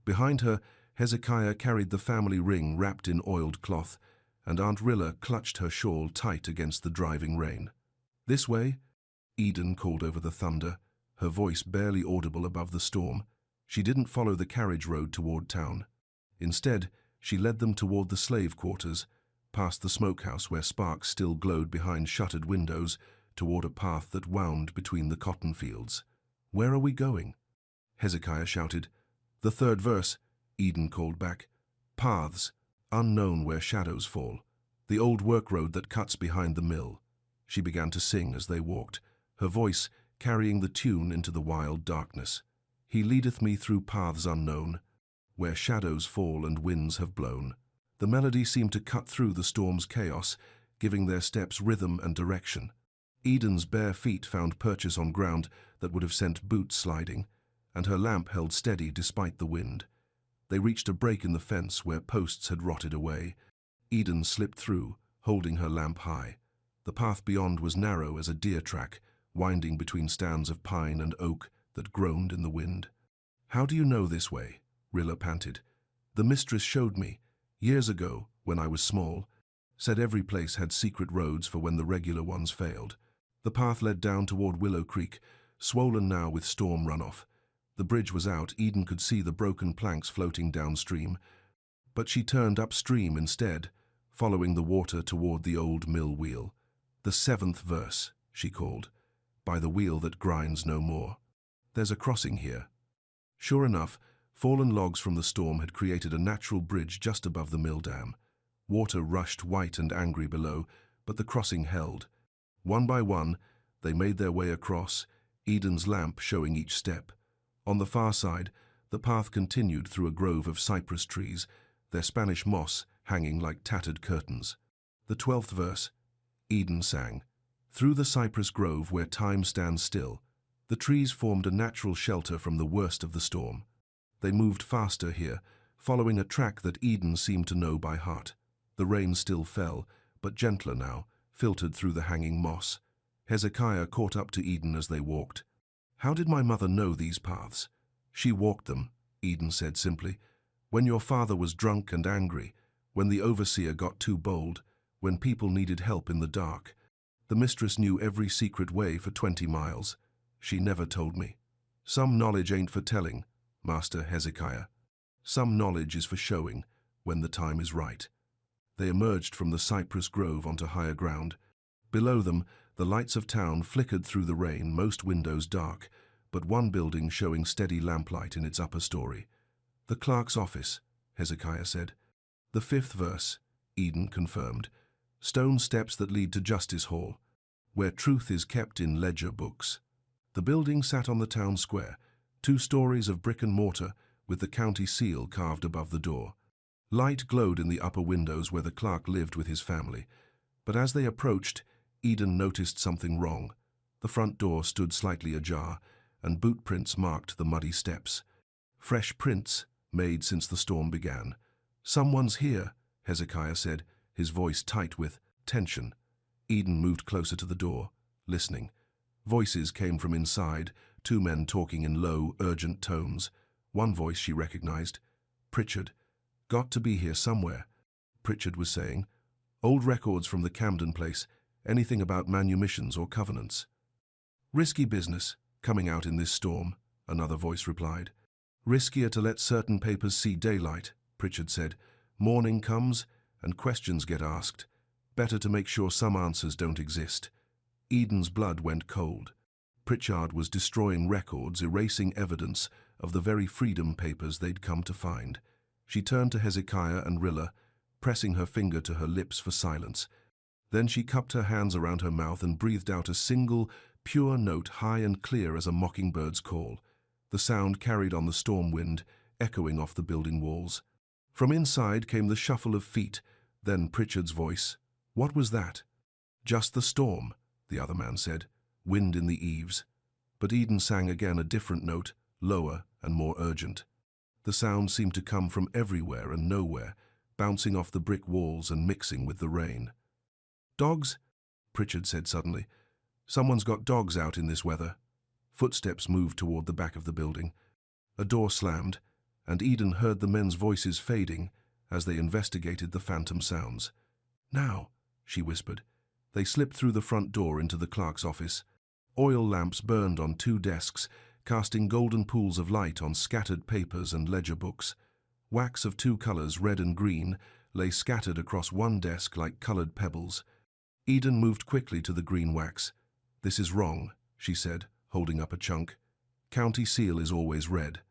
Behind her, Hezekiah carried the family ring wrapped in oiled cloth, and Aunt Rilla clutched her shawl tight against the driving rain. This way? Eden called over the thunder, her voice barely audible above the storm. She didn't follow the carriage road toward town. Instead, she led them toward the slave quarters, past the smokehouse where sparks still glowed behind shuttered windows, toward a path that wound between the cotton fields. Where are we going? Hezekiah shouted. The 3rd verse, Eden called back. Paths, unknown where shadows fall. The old work road that cuts behind the mill. She began to sing as they walked, her voice carrying the tune into the wild darkness. He leadeth me through paths unknown, where shadows fall and winds have blown. The melody seemed to cut through the storm's chaos, giving their steps rhythm and direction. Eden's bare feet found purchase on ground that would have sent boots sliding, and her lamp held steady despite the wind. They reached a break in the fence where posts had rotted away. Eden slipped through, holding her lamp high. The path beyond was narrow as a deer track, winding between stands of pine and oak that groaned in the wind. How do you know this way? Rilla panted. The mistress showed me, years ago, when I was small. Said every place had secret roads for when the regular ones failed. The path led down toward Willow Creek, swollen now with storm runoff. The bridge was out. Eden could see the broken planks floating downstream. But she turned upstream instead, following the water toward the old mill wheel. The 7th verse, she called, by the wheel that grinds no more. There's a crossing here. Sure enough, fallen logs from the storm had created a natural bridge just above the mill dam. Water rushed white and angry below, but the crossing held. One by one, they made their way across, Eden's lamp showing each step. On the far side, the path continued through a grove of cypress trees, their Spanish moss hanging like tattered curtains. The 12th verse, Eden sang. Through the cypress grove where time stands still, the trees formed a natural shelter from the worst of the storm. They moved faster here, following a track that Eden seemed to know by heart. The rain still fell, but gentler now, filtered through the hanging moss. Hezekiah caught up to Eden as they walked. How did my mother know these paths? She walked them, Eden said simply. When your father was drunk and angry, when the overseer got too bold, when people needed help in the dark. The mistress knew every secret way for 20 miles. She never told me. Some knowledge ain't for telling, Master Hezekiah. Some knowledge is for showing, when the time is right. They emerged from the cypress grove onto higher ground. Below them, the lights of town flickered through the rain, most windows dark, but one building showing steady lamplight in its upper story. The clerk's office, Hezekiah said. The 5th verse, Eden confirmed. Stone steps that lead to Justice Hall, where truth is kept in ledger books. The building sat on the town square, 2 stories of brick and mortar with the county seal carved above the door. Light glowed in the upper windows where the clerk lived with his family, but as they approached, Eden noticed something wrong. The front door stood slightly ajar, and boot prints marked the muddy steps. Fresh prints, made since the storm began. "Someone's here," Hezekiah said, his voice tight with tension. Eden moved closer to the door, listening. Voices came from inside, two men talking in low, urgent tones. One voice she recognized. "Pritchard. Got to be here somewhere," Pritchard was saying. "Old records from the Camden place. Anything about manumissions or covenants." "Risky business, coming out in this storm," another voice replied. "Riskier to let certain papers see daylight," Pritchard said. "Morning comes, and questions get asked. Better to make sure some answers don't exist." Eden's blood went cold. Pritchard was destroying records, erasing evidence of the very freedom papers they'd come to find. She turned to Hezekiah and Rilla, pressing her finger to her lips for silence. Then she cupped her hands around her mouth and breathed out a single, pure note, high and clear as a mockingbird's call. The sound carried on the storm wind, echoing off the building walls. From inside came the shuffle of feet, then Pritchard's voice. "What was that?" "Just the storm," the other man said. "Wind in the eaves." But Eden sang again, a different note, lower and more urgent. The sound seemed to come from everywhere and nowhere, bouncing off the brick walls and mixing with the rain. "Dogs?" Pritchard said suddenly. "Someone's got dogs out in this weather." Footsteps moved toward the back of the building. A door slammed, and Eden heard the men's voices fading as they investigated the phantom sounds. "Now," she whispered. They slipped through the front door into the clerk's office. Oil lamps burned on two desks, casting golden pools of light on scattered papers and ledger books. Wax of two colors, red and green, lay scattered across one desk like colored pebbles. Eden moved quickly to the green wax. "This is wrong," she said, holding up a chunk. "County seal is always red.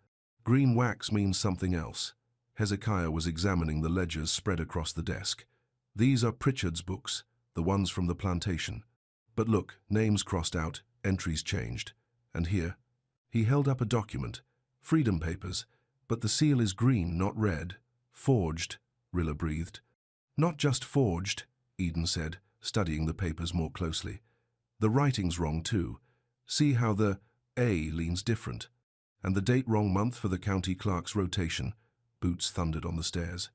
Green wax means something else." Hezekiah was examining the ledgers spread across the desk. "These are Pritchard's books, the ones from the plantation. But look, names crossed out, entries changed. And here." He held up a document. "Freedom papers. But the seal is green, not red." "Forged," Rilla breathed. "Not just forged," Eden said, studying the papers more closely. "The writing's wrong too. See how the A leans different. And the date wrong month for the county clerk's rotation." Boots thundered on the stairs.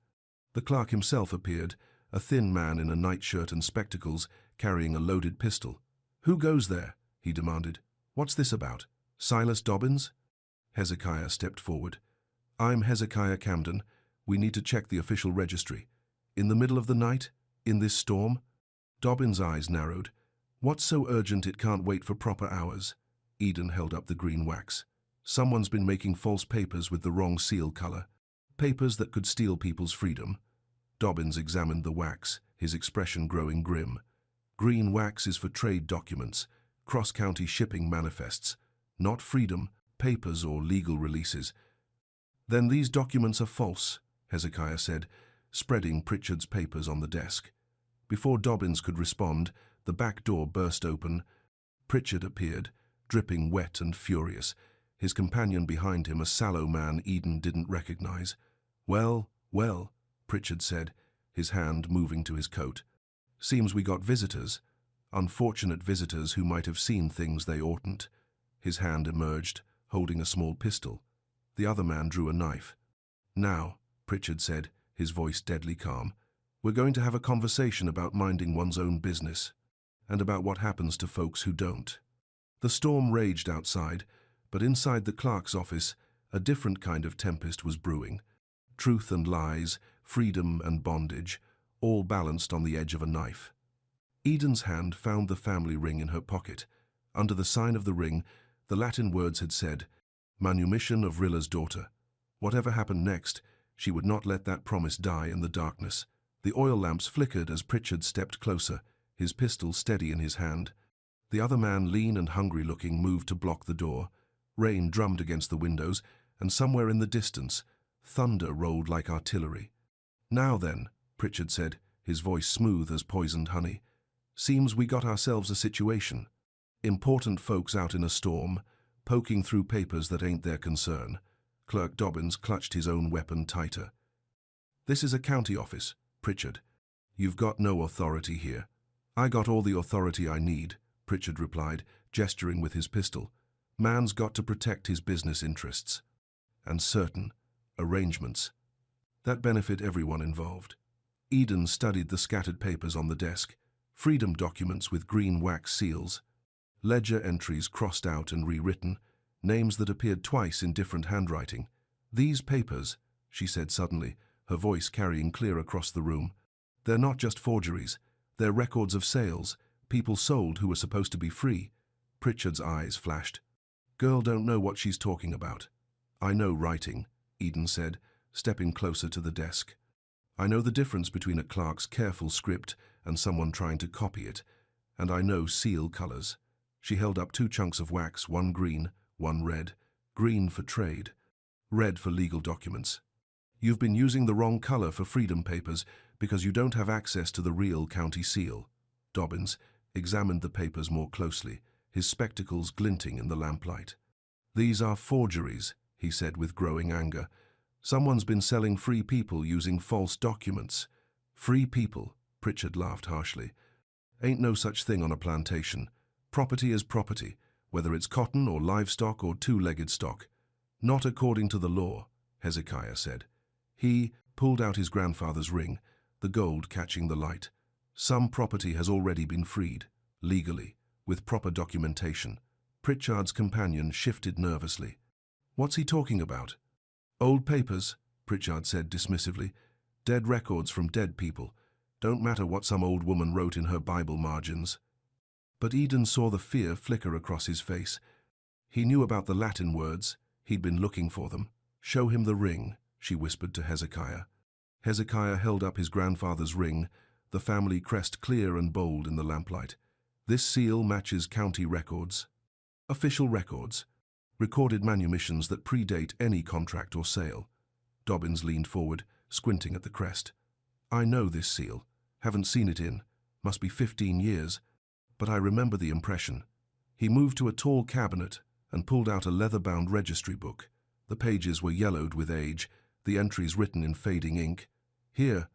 The clerk himself appeared, a thin man in a nightshirt and spectacles, carrying a loaded pistol. "Who goes there?" he demanded. "What's this about? Silas Dobbins?" Hezekiah stepped forward. "I'm Hezekiah Camden. We need to check the official registry. In the middle of the night? In this storm?" Dobbins' eyes narrowed. "What's so urgent it can't wait for proper hours?" Eden held up the green wax. "Someone's been making false papers with the wrong seal color. Papers that could steal people's freedom." Dobbins examined the wax, his expression growing grim. "Green wax is for trade documents, cross-county shipping manifests. Not freedom, papers or legal releases." "Then these documents are false," Hezekiah said, spreading Pritchard's papers on the desk. Before Dobbins could respond, the back door burst open. Pritchard appeared, dripping wet and furious, his companion behind him, a sallow man Eden didn't recognize. "Well, well," Pritchard said, his hand moving to his coat. "Seems we got visitors. Unfortunate visitors who might have seen things they oughtn't." His hand emerged, holding a small pistol. The other man drew a knife. "Now," Pritchard said, his voice deadly calm, "we're going to have a conversation about minding one's own business, and about what happens to folks who don't." The storm raged outside, but inside the clerk's office, a different kind of tempest was brewing. Truth and lies, freedom and bondage, all balanced on the edge of a knife. Eden's hand found the family ring in her pocket. Under the sign of the ring, the Latin words had said, "Manumission of Rilla's daughter." Whatever happened next, she would not let that promise die in the darkness. The oil lamps flickered as Pritchard stepped closer, his pistol steady in his hand. The other man, lean and hungry-looking, moved to block the door. Rain drummed against the windows, and somewhere in the distance, thunder rolled like artillery. "Now then," Pritchard said, his voice smooth as poisoned honey. "Seems we got ourselves a situation. Important folks out in a storm, poking through papers that ain't their concern." Clerk Dobbins clutched his own weapon tighter. "This is a county office, Pritchard. You've got no authority here." "I got all the authority I need," Pritchard replied, gesturing with his pistol. "Man's got to protect his business interests." and certain arrangements that benefit everyone involved. Eden studied the scattered papers on the desk, freedom documents with green wax seals, ledger entries crossed out and rewritten, names that appeared twice in different handwriting. These papers, she said suddenly, her voice carrying clear across the room, they're not just forgeries, they're records of sales, people sold who were supposed to be free. Pritchard's eyes flashed. Girl don't know what she's talking about. I know writing, Eden said, stepping closer to the desk. I know the difference between a clerk's careful script and someone trying to copy it, and I know seal colors. She held up 2 chunks of wax, one green, one red. Green for trade, red for legal documents. You've been using the wrong color for freedom papers because you don't have access to the real county seal. Dobbins examined the papers more closely, his spectacles glinting in the lamplight. These are forgeries, he said with growing anger. Someone's been selling free people using false documents. Free people, Pritchard laughed harshly. Ain't no such thing on a plantation. Property is property, whether it's cotton or livestock or 2-legged stock. Not according to the law, Hezekiah said. He pulled out his grandfather's ring, the gold catching the light. Some property has already been freed, legally, with proper documentation. Pritchard's companion shifted nervously. What's he talking about? Old papers, Pritchard said dismissively. Dead records from dead people. Don't matter what some old woman wrote in her Bible margins. But Eden saw the fear flicker across his face. He knew about the Latin words. He'd been looking for them. Show him the ring, she whispered to Hezekiah. Hezekiah held up his grandfather's ring, the family crest clear and bold in the lamplight. This seal matches county records. Official records. Recorded manumissions that predate any contract or sale. Dobbins leaned forward, squinting at the crest. I know this seal. Haven't seen it in. Must be 15 years. But I remember the impression. He moved to a tall cabinet and pulled out a leather-bound registry book. The pages were yellowed with age, the entries written in fading ink. Here,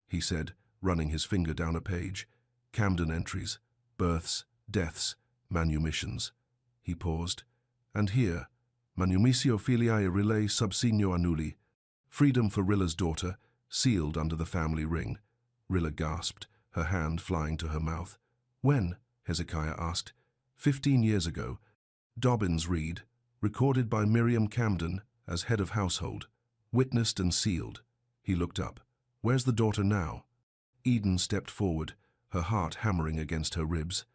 he said, running his finger down a page. Camden entries, births, deaths, manumissions. He paused. And here, manumitio filiae relay sub signo annuli. Freedom for Rilla's daughter, sealed under the family ring. Rilla gasped, her hand flying to her mouth. When? Hezekiah asked. 15 years ago. Dobbins read, recorded by Miriam Camden as head of household. Witnessed and sealed. He looked up. Where's the daughter now? Eden stepped forward, her heart hammering against her ribs.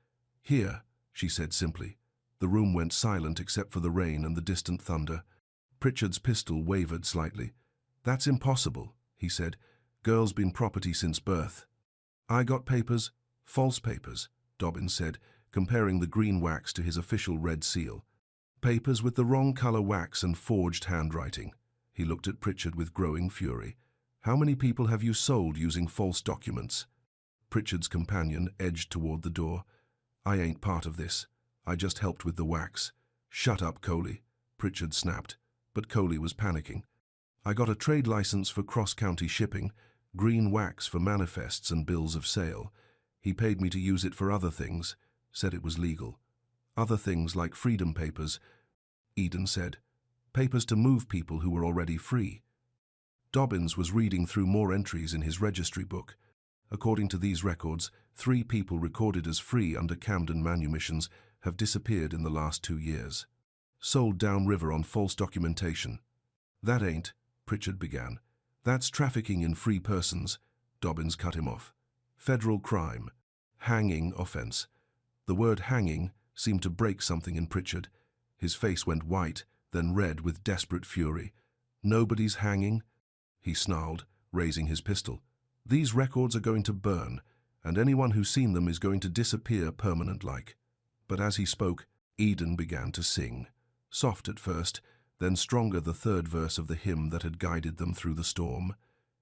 Here, she said simply. The room went silent except for the rain and the distant thunder. Pritchard's pistol wavered slightly. That's impossible, he said. Girl's been property since birth. I got papers, false papers, Dobbins said, comparing the green wax to his official red seal. Papers with the wrong color wax and forged handwriting. He looked at Pritchard with growing fury. How many people have you sold using false documents? Pritchard's companion edged toward the door. I ain't part of this. I just helped with the wax. Shut up, Coley, Pritchard snapped, but Coley was panicking. I got a trade license for cross-county shipping, green wax for manifests and bills of sale. He paid me to use it for other things, said it was legal. Other things like freedom papers, Eden said. Papers to move people who were already free. Dobbins was reading through more entries in his registry book. According to these records, 3 people recorded as free under Camden manumissions have disappeared in the last 2 years. Sold downriver on false documentation. That ain't, Pritchard began. That's trafficking in free persons, Dobbins cut him off. Federal crime. Hanging offense. The word hanging seemed to break something in Pritchard. His face went white, then red with desperate fury. Nobody's hanging, he snarled, raising his pistol. These records are going to burn, and anyone who's seen them is going to disappear permanent-like. But as he spoke, Eden began to sing. Soft at first, then stronger the third verse of the hymn that had guided them through the storm.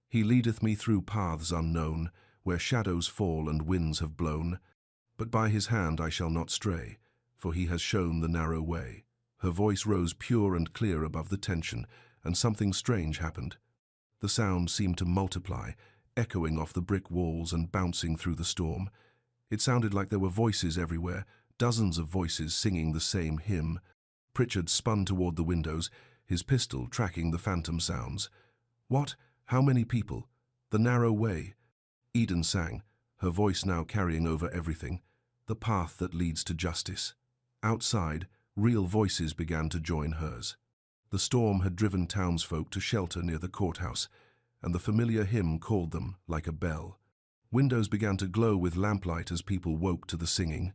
He leadeth me through paths unknown, where shadows fall and winds have blown. But by his hand I shall not stray, for he has shown the narrow way. Her voice rose pure and clear above the tension, and something strange happened. The sound seemed to multiply, echoing off the brick walls and bouncing through the storm. It sounded like there were voices everywhere, dozens of voices singing the same hymn. Pritchard spun toward the windows, his pistol tracking the phantom sounds. What? How many people? The narrow way. Eden sang, her voice now carrying over everything. The path that leads to justice. Outside, real voices began to join hers. The storm had driven townsfolk to shelter near the courthouse, and the familiar hymn called them like a bell. Windows began to glow with lamplight as people woke to the singing.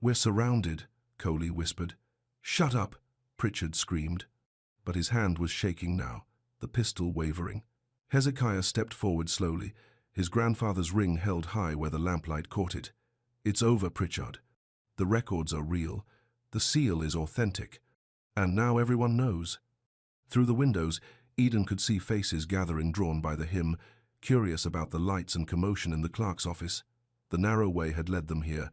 "We're surrounded," Coley whispered. "Shut up," Pritchard screamed. But his hand was shaking now, the pistol wavering. Hezekiah stepped forward slowly, his grandfather's ring held high where the lamplight caught it. "It's over, Pritchard. The records are real. The seal is authentic. And now everyone knows." Through the windows, Eden could see faces gathering drawn by the hymn, curious about the lights and commotion in the clerk's office. The narrow way had led them here,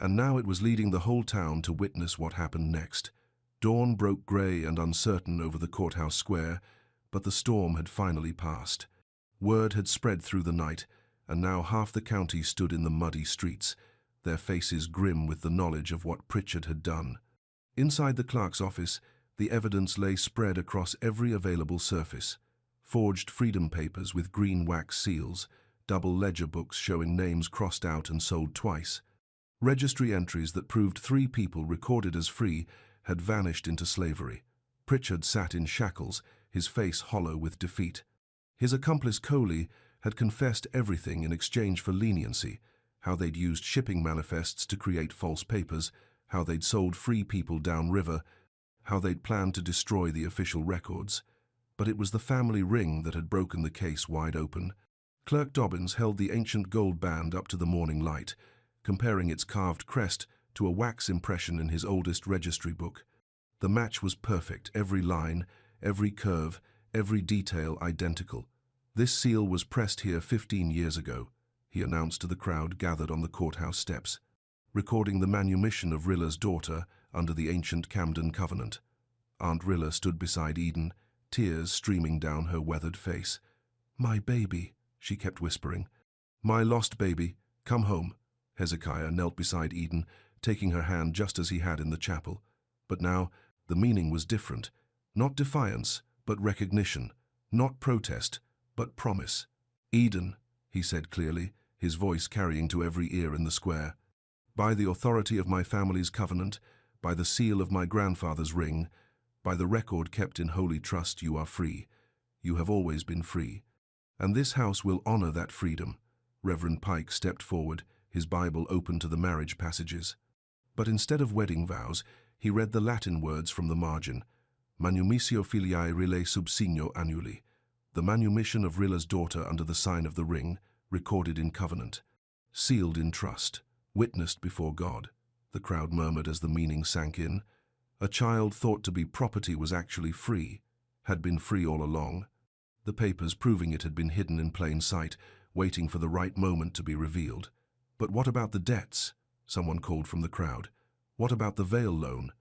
and now it was leading the whole town to witness what happened next. Dawn broke grey and uncertain over the courthouse square, but the storm had finally passed. Word had spread through the night, and now half the county stood in the muddy streets, their faces grim with the knowledge of what Pritchard had done. Inside the clerk's office, the evidence lay spread across every available surface. Forged freedom papers with green wax seals, double ledger books showing names crossed out and sold twice. Registry entries that proved 3 people recorded as free had vanished into slavery. Pritchard sat in shackles, his face hollow with defeat. His accomplice Coley had confessed everything in exchange for leniency, how they'd used shipping manifests to create false papers, how they'd sold free people downriver, how they'd planned to destroy the official records. But it was the family ring that had broken the case wide open. Clerk Dobbins held the ancient gold band up to the morning light, comparing its carved crest to a wax impression in his oldest registry book. The match was perfect, every line, every curve, every detail identical. "This seal was pressed here 15 years ago," he announced to the crowd gathered on the courthouse steps, recording the manumission of Rilla's daughter under the ancient Camden Covenant. Aunt Rilla stood beside Eden, tears streaming down her weathered face. "My baby," she kept whispering. "My lost baby, come home." Hezekiah knelt beside Eden, taking her hand just as he had in the chapel. But now, the meaning was different. Not defiance, but recognition. Not protest, but promise. "Eden," he said clearly, his voice carrying to every ear in the square. "By the authority of my family's covenant, by the seal of my grandfather's ring, by the record kept in holy trust, you are free. You have always been free. And this house will honor that freedom." Reverend Pike stepped forward, his Bible open to the marriage passages. But instead of wedding vows, he read the Latin words from the margin. "Manumissio filiae Rillae sub signo annuli," the manumission of Rilla's daughter under the sign of the ring, recorded in covenant. "Sealed in trust, witnessed before God," the crowd murmured as the meaning sank in. A child thought to be property was actually free, had been free all along. The papers proving it had been hidden in plain sight, waiting for the right moment to be revealed. "But what about the debts?" someone called from the crowd. "What about the Vale loan?"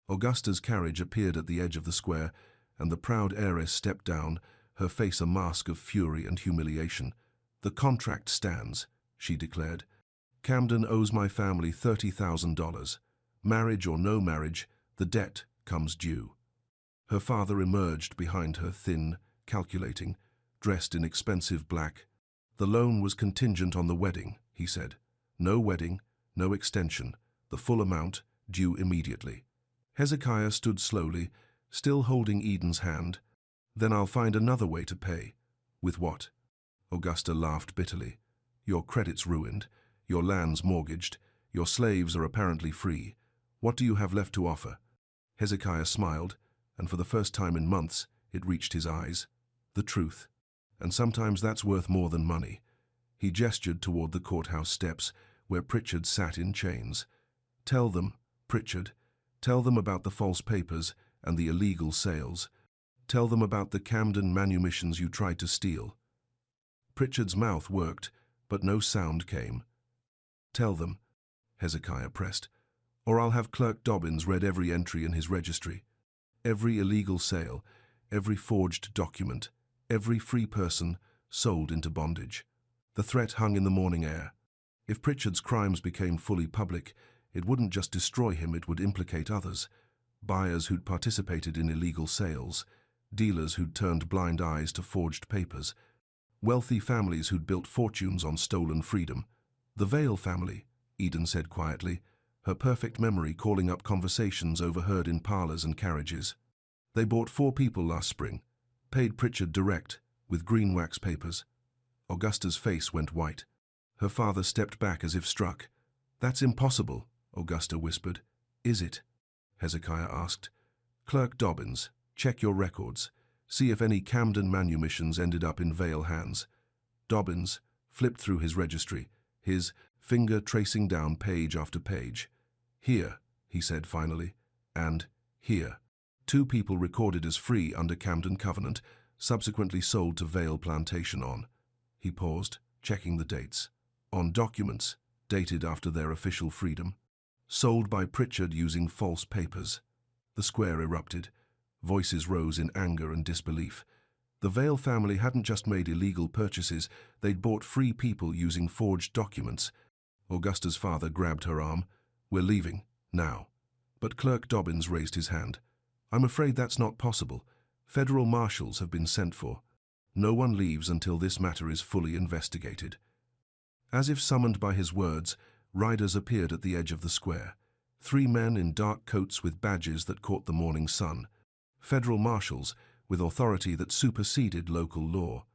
Augusta's carriage appeared at the edge of the square, and the proud heiress stepped down, her face a mask of fury and humiliation. "The contract stands," she declared. "Camden owes my family $30,000. Marriage or no marriage, the debt comes due." Her father emerged behind her, thin, calculating, dressed in expensive black. "The loan was contingent on the wedding," he said. "No wedding, no extension, the full amount, due immediately." Hezekiah stood slowly, still holding Eden's hand. "Then I'll find another way to pay." "With what?" Augusta laughed bitterly. "Your credit's ruined, your land's mortgaged, your slaves are apparently free. What do you have left to offer?" Hezekiah smiled, and for the first time in months, it reached his eyes. "The truth. And sometimes that's worth more than money." He gestured toward the courthouse steps, where Pritchard sat in chains. "Tell them, Pritchard, tell them about the false papers and the illegal sales. Tell them about the Camden manumissions you tried to steal." Pritchard's mouth worked, but no sound came. "Tell them," Hezekiah pressed, "or I'll have Clerk Dobbins read every entry in his registry. Every illegal sale, every forged document, every free person sold into bondage." The threat hung in the morning air. If Pritchard's crimes became fully public, it wouldn't just destroy him, it would implicate others. buyers who'd participated in illegal sales, dealers who'd turned blind eyes to forged papers, wealthy families who'd built fortunes on stolen freedom. The Vale family, Eden said quietly, her perfect memory calling up conversations overheard in parlors and carriages. They bought 4 people last spring, paid Pritchard direct, with green wax papers. Augusta's face went white. Her father stepped back as if struck. "That's impossible," Augusta whispered. "Is it?" Hezekiah asked. "Clerk Dobbins, check your records. See if any Camden manumissions ended up in Vale hands." Dobbins flipped through his registry, his finger tracing down page after page. "Here," he said finally, and "here." 2 people recorded as free under Camden Covenant, subsequently sold to Vale Plantation on. He paused, checking the dates. On documents, dated after their official freedom. Sold by Pritchard using false papers. The square erupted. Voices rose in anger and disbelief. The Vale family hadn't just made illegal purchases, they'd bought free people using forged documents. Augusta's father grabbed her arm. "We're leaving, now." But Clerk Dobbins raised his hand. "I'm afraid that's not possible. Federal marshals have been sent for. No one leaves until this matter is fully investigated." As if summoned by his words, riders appeared at the edge of the square. 3 men in dark coats with badges that caught the morning sun. Federal marshals, with authority that superseded local law.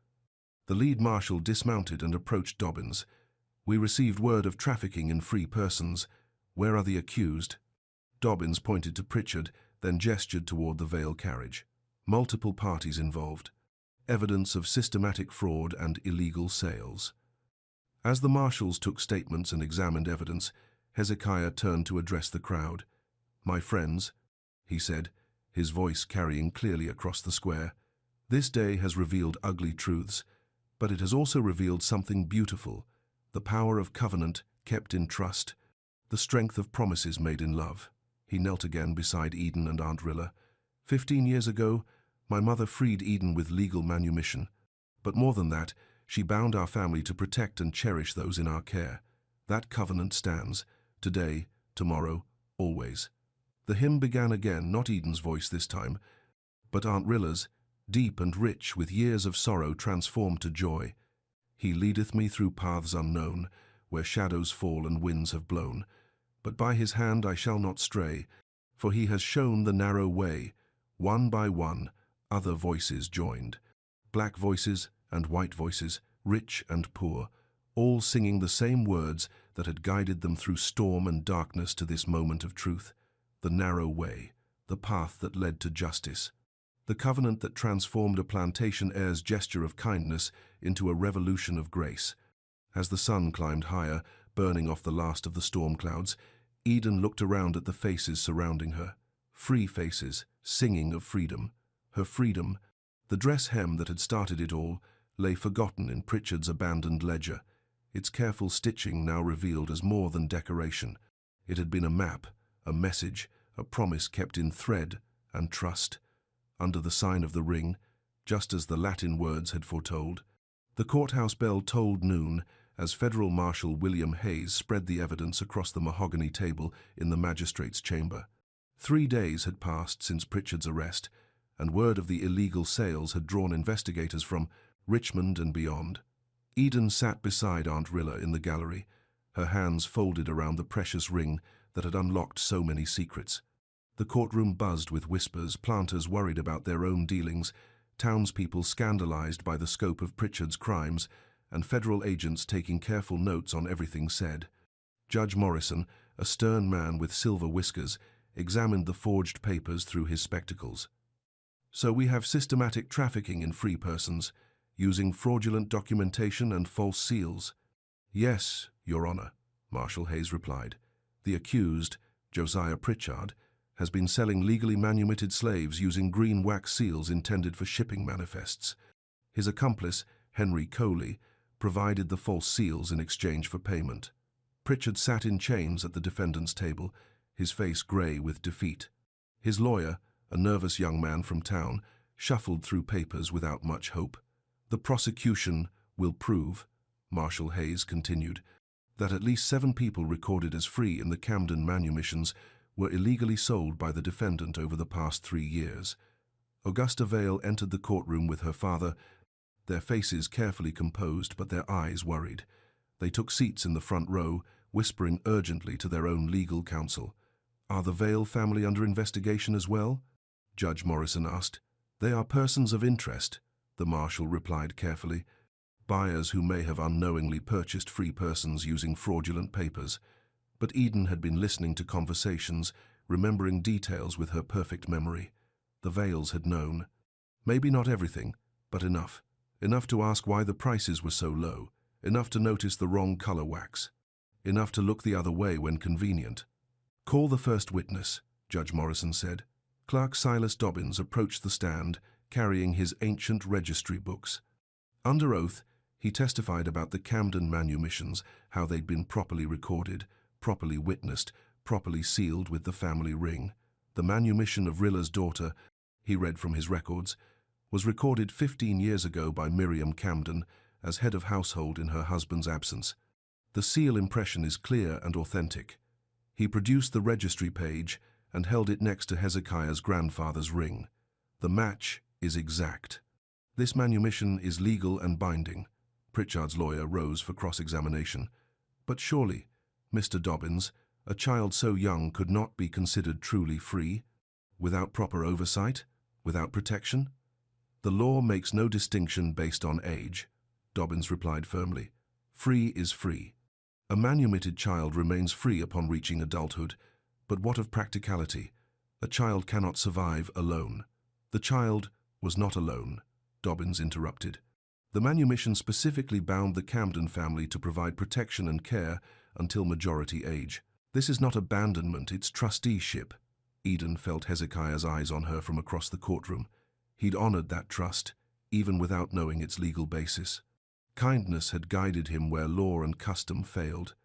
The lead marshal dismounted and approached Dobbins. "We received word of trafficking in free persons. Where are the accused?" Dobbins pointed to Pritchard, then gestured toward the Vale carriage. Multiple parties involved. Evidence of systematic fraud and illegal sales. As the marshals took statements and examined evidence, Hezekiah turned to address the crowd. "My friends," he said, his voice carrying clearly across the square, "this day has revealed ugly truths, but it has also revealed something beautiful, the power of covenant kept in trust, the strength of promises made in love." He knelt again beside Eden and Aunt Rilla. 15 years ago, my mother freed Eden with legal manumission. But more than that, she bound our family to protect and cherish those in our care. That covenant stands, today, tomorrow, always. The hymn began again, not Eden's voice this time, but Aunt Rilla's, deep and rich with years of sorrow transformed to joy. "He leadeth me through paths unknown, where shadows fall and winds have blown. But by his hand I shall not stray, for he has shown the narrow way." One by one, other voices joined. Black voices and white voices, rich and poor, all singing the same words that had guided them through storm and darkness to this moment of truth. The narrow way, the path that led to justice. The covenant that transformed a plantation heir's gesture of kindness into a revolution of grace. As the sun climbed higher, burning off the last of the storm clouds, Eden looked around at the faces surrounding her. Free faces, singing of freedom. Her freedom, the dress hem that had started it all, lay forgotten in Pritchard's abandoned ledger, its careful stitching now revealed as more than decoration. It had been a map, a message, a promise kept in thread and trust. Under the sign of the ring, just as the Latin words had foretold. The courthouse bell tolled noon as Federal Marshal William Hayes spread the evidence across the mahogany table in the magistrate's chamber. 3 days had passed since Pritchard's arrest, and word of the illegal sales had drawn investigators from Richmond and beyond. Eden sat beside Aunt Rilla in the gallery, her hands folded around the precious ring that had unlocked so many secrets. The courtroom buzzed with whispers, planters worried about their own dealings, townspeople scandalized by the scope of Pritchard's crimes, and federal agents taking careful notes on everything said. Judge Morrison, a stern man with silver whiskers, examined the forged papers through his spectacles. "So we have systematic trafficking in free persons, using fraudulent documentation and false seals." "Yes, Your Honor," Marshal Hayes replied. "The accused, Josiah Pritchard, has been selling legally manumitted slaves using green wax seals intended for shipping manifests. His accomplice, Henry Coley, provided the false seals in exchange for payment." Pritchard sat in chains at the defendant's table, his face grey with defeat. His lawyer, a nervous young man from town, shuffled through papers without much hope. "The prosecution will prove," Marshal Hayes continued, "that at least 7 people recorded as free in the Camden manumissions were illegally sold by the defendant over the past 3 years. Augusta Vale entered the courtroom with her father, their faces carefully composed but their eyes worried. They took seats in the front row, whispering urgently to their own legal counsel. "Are the Vale family under investigation as well?" Judge Morrison asked. "They are persons of interest," the marshal replied carefully. "Buyers who may have unknowingly purchased free persons using fraudulent papers." But Eden had been listening to conversations, remembering details with her perfect memory. The Vales had known. Maybe not everything, but enough. Enough to ask why the prices were so low. Enough to notice the wrong color wax. Enough to look the other way when convenient. "Call the first witness," Judge Morrison said. Clerk Silas Dobbins approached the stand, carrying his ancient registry books. Under oath, he testified about the Camden manumissions, how they'd been properly recorded, properly witnessed, properly sealed with the family ring. The manumission of Rilla's daughter, he read from his records, was recorded 15 years ago by Miriam Camden as head of household in her husband's absence. The seal impression is clear and authentic. He produced the registry page and held it next to Hezekiah's grandfather's ring. The match is exact. "This manumission is legal and binding." Pritchard's lawyer rose for cross-examination. "But surely, Mr. Dobbins, a child so young could not be considered truly free, without proper oversight, without protection?" "The law makes no distinction based on age," Dobbins replied firmly. "Free is free. A manumitted child remains free upon reaching adulthood. But what of practicality? A child cannot survive alone." "The child was not alone," Dobbins interrupted. "The manumission specifically bound the Camden family to provide protection and care until majority age. This is not abandonment, it's trusteeship." Eden felt Hezekiah's eyes on her from across the courtroom. He'd honored that trust, even without knowing its legal basis. Kindness had guided him where law and custom failed.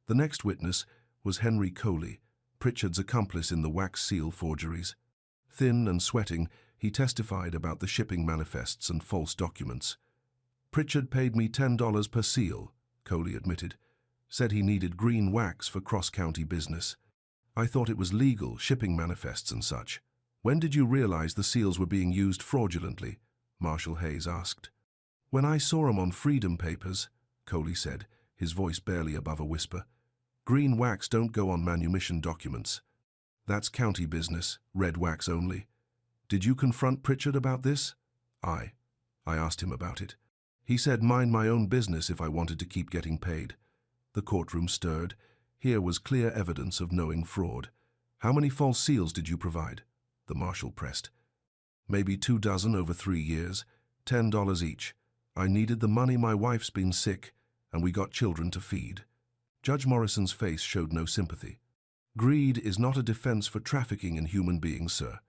The next witness was Henry Coley, Pritchard's accomplice in the wax seal forgeries. Thin and sweating, he testified about the shipping manifests and false documents. "Pritchard paid me $10 per seal," Coley admitted. "Said he needed green wax for cross-county business. I thought it was legal, shipping manifests and such." "When did you realize the seals were being used fraudulently?" Marshal Hayes asked. "When I saw 'em on Freedom Papers," Coley said, his voice barely above a whisper. "Green wax don't go on manumission documents. That's county business, red wax only." "Did you confront Pritchard about this?" I asked him about it. He said mind my own business if I wanted to keep getting paid." The courtroom stirred. Here was clear evidence of knowing fraud. "How many false seals did you provide?" the marshal pressed. "Maybe 24 over 3 years, $10 each. I needed the money, my wife's been sick, and we got children to feed." Judge Morrison's face showed no sympathy. "Greed is not a defense for trafficking in human beings, sir."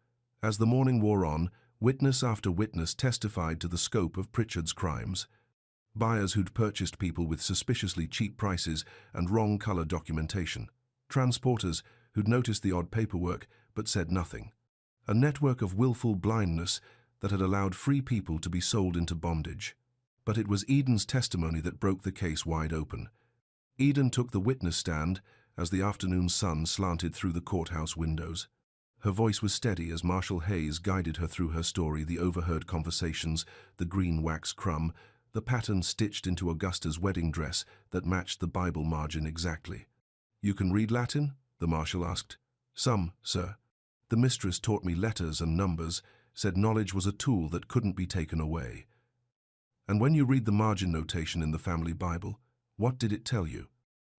As the morning wore on, witness after witness testified to the scope of Pritchard's crimes. Buyers who'd purchased people with suspiciously cheap prices and wrong color documentation. Transporters who'd noticed the odd paperwork but said nothing. A network of willful blindness that had allowed free people to be sold into bondage. But it was Eden's testimony that broke the case wide open. Eden took the witness stand as the afternoon sun slanted through the courthouse windows. Her voice was steady as Marshal Hayes guided her through her story, the overheard conversations, the green wax crumb, the pattern stitched into Augusta's wedding dress that matched the Bible margin exactly. "You can read Latin?" the marshal asked. "Some, sir. The mistress taught me letters and numbers, said knowledge was a tool that couldn't be taken away." "And when you read the margin notation in the family Bible, what did it tell you?"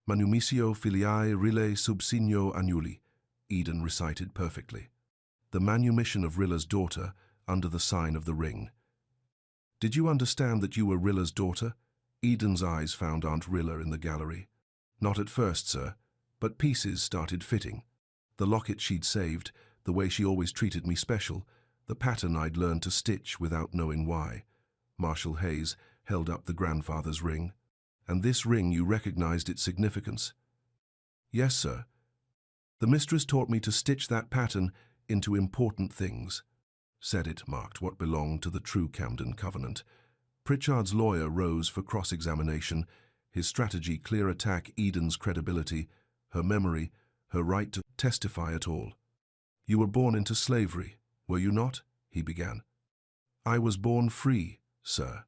"Manumissio filiae rille sub signo annuli," Eden recited perfectly. "The manumission of Rilla's daughter under the sign of the ring." "Did you understand that you were Rilla's daughter?" Eden's eyes found Aunt Rilla in the gallery. "Not at first, sir, but pieces started fitting. The locket she'd saved, the way she always treated me special, the pattern I'd learned to stitch without knowing why." Marshal Hayes held up the grandfather's ring. "And this ring, you recognized its significance?" "Yes, sir. The mistress taught me to stitch that pattern into important things." Said it marked what belonged to the true Camden Covenant. Pritchard's lawyer rose for cross-examination, his strategy clear attack Eden's credibility, her memory, her right to testify at all. "You were born into slavery, were you not?" he began. "I was born free, sir,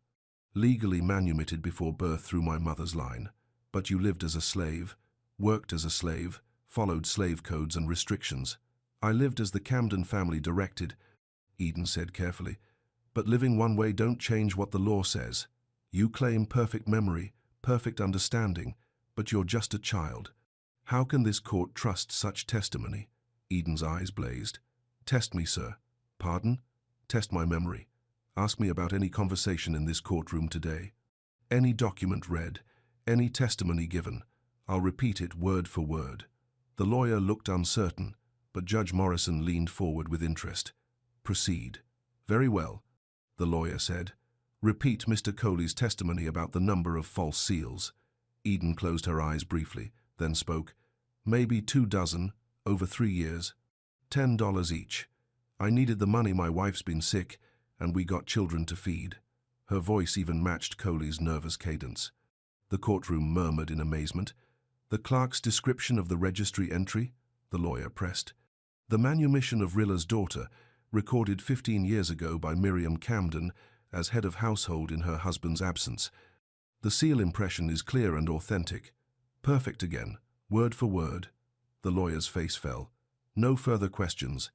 legally manumitted before birth through my mother's line, but you lived as a slave, worked as a slave, followed slave codes and restrictions. I lived as the Camden family directed," Eden said carefully, "but living one way don't change what the law says. You claim perfect memory, perfect understanding, but you're just a child. How can this court trust such testimony?" Eden's eyes blazed. "Test me, sir." "Pardon?" "Test my memory. Ask me about any conversation in this courtroom today. Any document read, any testimony given. I'll repeat it word for word." The lawyer looked uncertain, but Judge Morrison leaned forward with interest. "Proceed." "Very well," the lawyer said. "Repeat Mr. Coley's testimony about the number of false seals." Eden closed her eyes briefly, then spoke. "Maybe 24, over 3 years. $10 each. I needed the money, my wife's been sick, and we got children to feed." Her voice even matched Coley's nervous cadence. The courtroom murmured in amazement. "The clerk's description of the registry entry?" the lawyer pressed. "The manumission of Rilla's daughter, recorded 15 years ago by Miriam Camden as head of household in her husband's absence. The seal impression is clear and authentic. Perfect again, word for word." The lawyer's face fell. No further questions,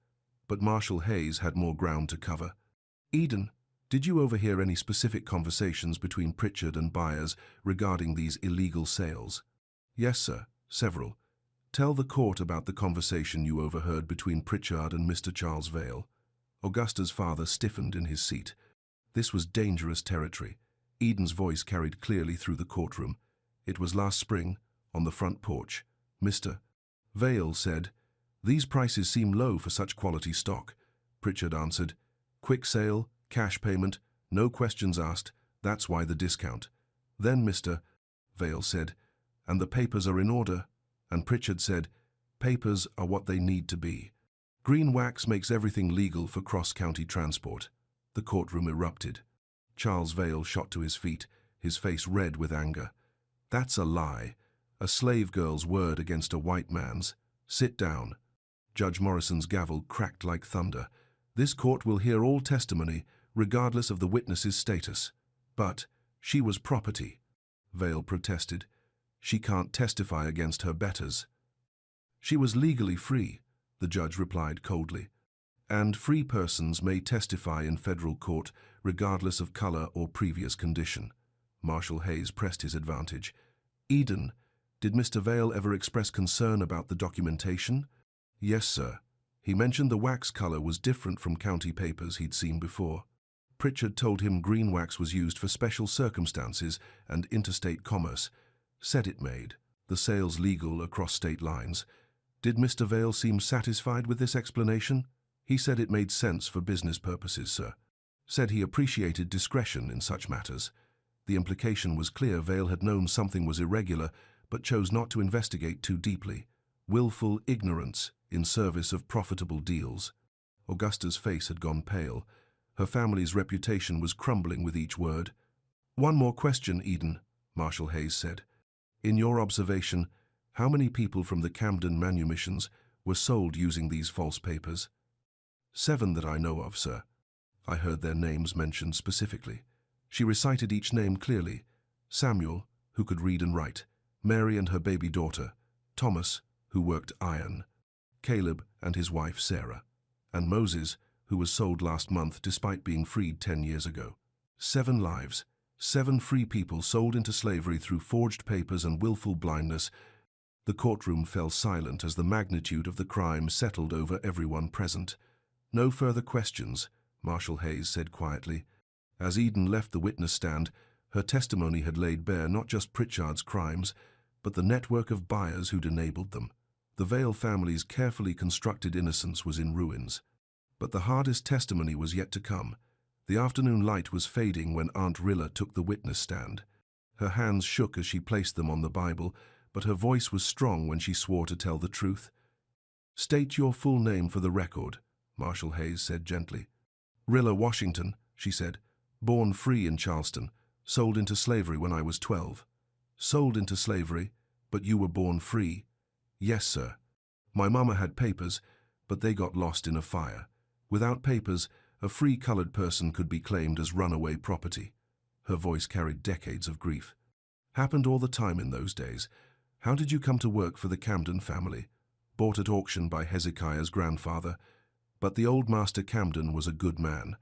but Marshall Hayes had more ground to cover. "Eden, did you overhear any specific conversations between Pritchard and Byers regarding these illegal sales?" "Yes, sir, several." "Tell the court about the conversation you overheard between Pritchard and Mr. Charles Vale." Augusta's father stiffened in his seat. This was dangerous territory. Eden's voice carried clearly through the courtroom. "It was last spring, on the front porch. Mr. Vale said, 'These prices seem low for such quality stock.' Pritchard answered, 'Quick sale, cash payment, no questions asked, that's why the discount.' Then Mr. Vale said, 'And the papers are in order?' And Pritchard said, 'Papers are what they need to be. Green Wax makes everything legal for cross-county transport.'" The courtroom erupted. Charles Vale shot to his feet, his face red with anger. "That's a lie. A slave girl's word against a white man's. Sit down." Judge Morrison's gavel cracked like thunder. "This court will hear all testimony, regardless of the witness's status." "But she was property," Vale protested. "She can't testify against her betters." "She was legally free," the judge replied coldly. "And free persons may testify in federal court, regardless of color or previous condition." Marshall Hayes pressed his advantage. "Eden, did Mr. Vale ever express concern about the documentation?" "Yes, sir. He mentioned the wax color was different from county papers he'd seen before. Pritchard told him green wax was used for special circumstances and interstate commerce. Said it made the sales legal across state lines. Did Mr. Vale seem satisfied with this explanation?" "He said it made sense for business purposes, sir. Said he appreciated discretion in such matters." The implication was clear. Vale had known something was irregular, but chose not to investigate too deeply. Willful ignorance in service of profitable deals. Augusta's face had gone pale. Her family's reputation was crumbling with each word. "One more question, Eden," Marshall Hayes said. "In your observation, how many people from the Camden manumissions were sold using these false papers?" "7 that I know of, sir. I heard their names mentioned specifically." She recited each name clearly. Samuel, who could read and write. Mary and her baby daughter. Thomas, who worked iron. Caleb and his wife Sarah. And Moses, who was sold last month despite being freed 10 years ago. 7 lives. 7 free people sold into slavery through forged papers and willful blindness. The courtroom fell silent as the magnitude of the crime settled over everyone present. "No further questions," Marshall Hayes said quietly. As Eden left the witness stand, her testimony had laid bare not just Pritchard's crimes, but the network of buyers who'd enabled them. The Vale family's carefully constructed innocence was in ruins. But the hardest testimony was yet to come. The afternoon light was fading when Aunt Rilla took the witness stand. Her hands shook as she placed them on the Bible, but her voice was strong when she swore to tell the truth. "State your full name for the record," Marshall Hayes said gently. "Rilla Washington," she said. "Born free in Charleston. Sold into slavery when I was 12. "Sold into slavery, but you were born free?" "Yes, sir." My mama had papers, but they got lost in a fire. Without papers, a free colored person could be claimed as runaway property. Her voice carried decades of grief. Happened all the time in those days. How did you come to work for the Camden family? Bought at auction by Hezekiah's grandfather. But the old Master Camden was a good man.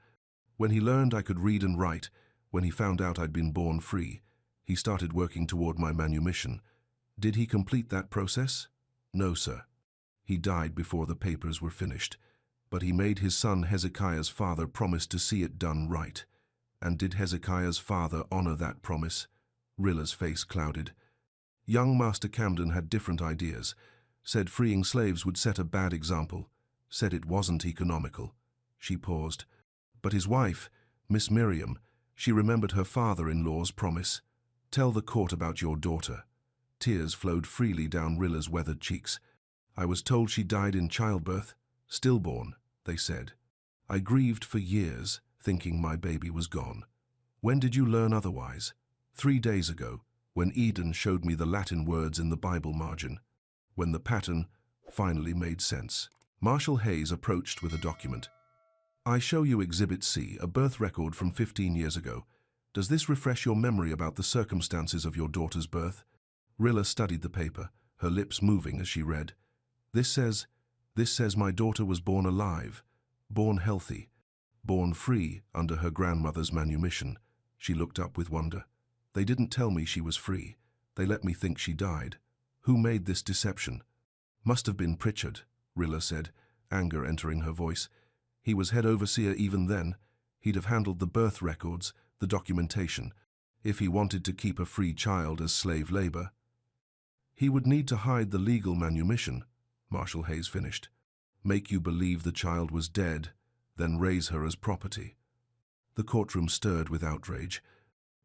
When he learned I could read and write, when he found out I'd been born free, he started working toward my manumission. Did he complete that process? No, sir. He died before the papers were finished, but he made his son Hezekiah's father promise to see it done right. And did Hezekiah's father honor that promise? Rilla's face clouded. Young Master Camden had different ideas, said freeing slaves would set a bad example, said it wasn't economical. She paused. But his wife, Miss Miriam, she remembered her father-in-law's promise. Tell the court about your daughter. Tears flowed freely down Rilla's weathered cheeks. I was told she died in childbirth, stillborn, they said. I grieved for years, thinking my baby was gone. When did you learn otherwise? 3 days ago, when Eden showed me the Latin words in the Bible margin, when the pattern finally made sense. Marshall Hayes approached with a document. I show you Exhibit C, a birth record from 15 years ago. Does this refresh your memory about the circumstances of your daughter's birth? Rilla studied the paper, her lips moving as she read. This says my daughter was born alive, born healthy, born free under her grandmother's manumission. She looked up with wonder. They didn't tell me she was free. They let me think she died. Who made this deception? Must have been Pritchard, Rilla said, anger entering her voice. He was head overseer even then. He'd have handled the birth records, the documentation, if he wanted to keep a free child as slave labor. He would need to hide the legal manumission, Marshall Hayes finished. Make you believe the child was dead, then raise her as property. The courtroom stirred with outrage.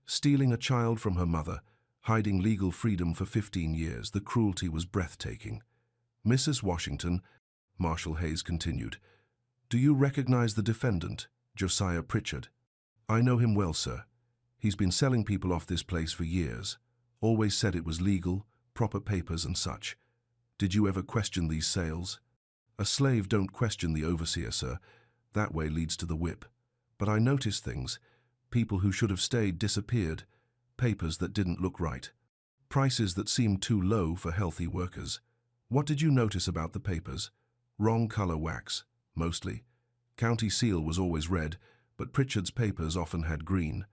Stealing a child from her mother, hiding legal freedom for 15 years, the cruelty was breathtaking. Mrs. Washington, Marshall Hayes continued, do you recognize the defendant, Josiah Pritchard? I know him well, sir. He's been selling people off this place for years. Always said it was legal, proper papers and such. Did you ever question these sales? A slave don't question the overseer, sir. That way leads to the whip. But I noticed things. People who should have stayed disappeared. Papers that didn't look right. Prices that seemed too low for healthy workers. What did you notice about the papers? Wrong color wax, mostly. County seal was always red, but Pritchard's papers often had green.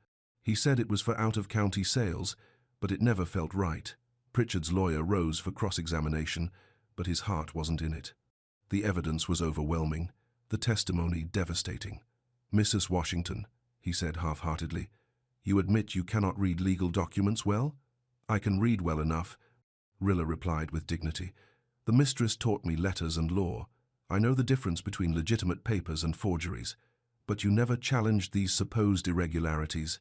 He said it was for out-of-county sales, but it never felt right. Pritchard's lawyer rose for cross-examination, but his heart wasn't in it. The evidence was overwhelming, the testimony devastating. Mrs. Washington, he said half-heartedly, you admit you cannot read legal documents well? I can read well enough, Rilla replied with dignity. The mistress taught me letters and law. I know the difference between legitimate papers and forgeries. But you never challenged these supposed irregularities.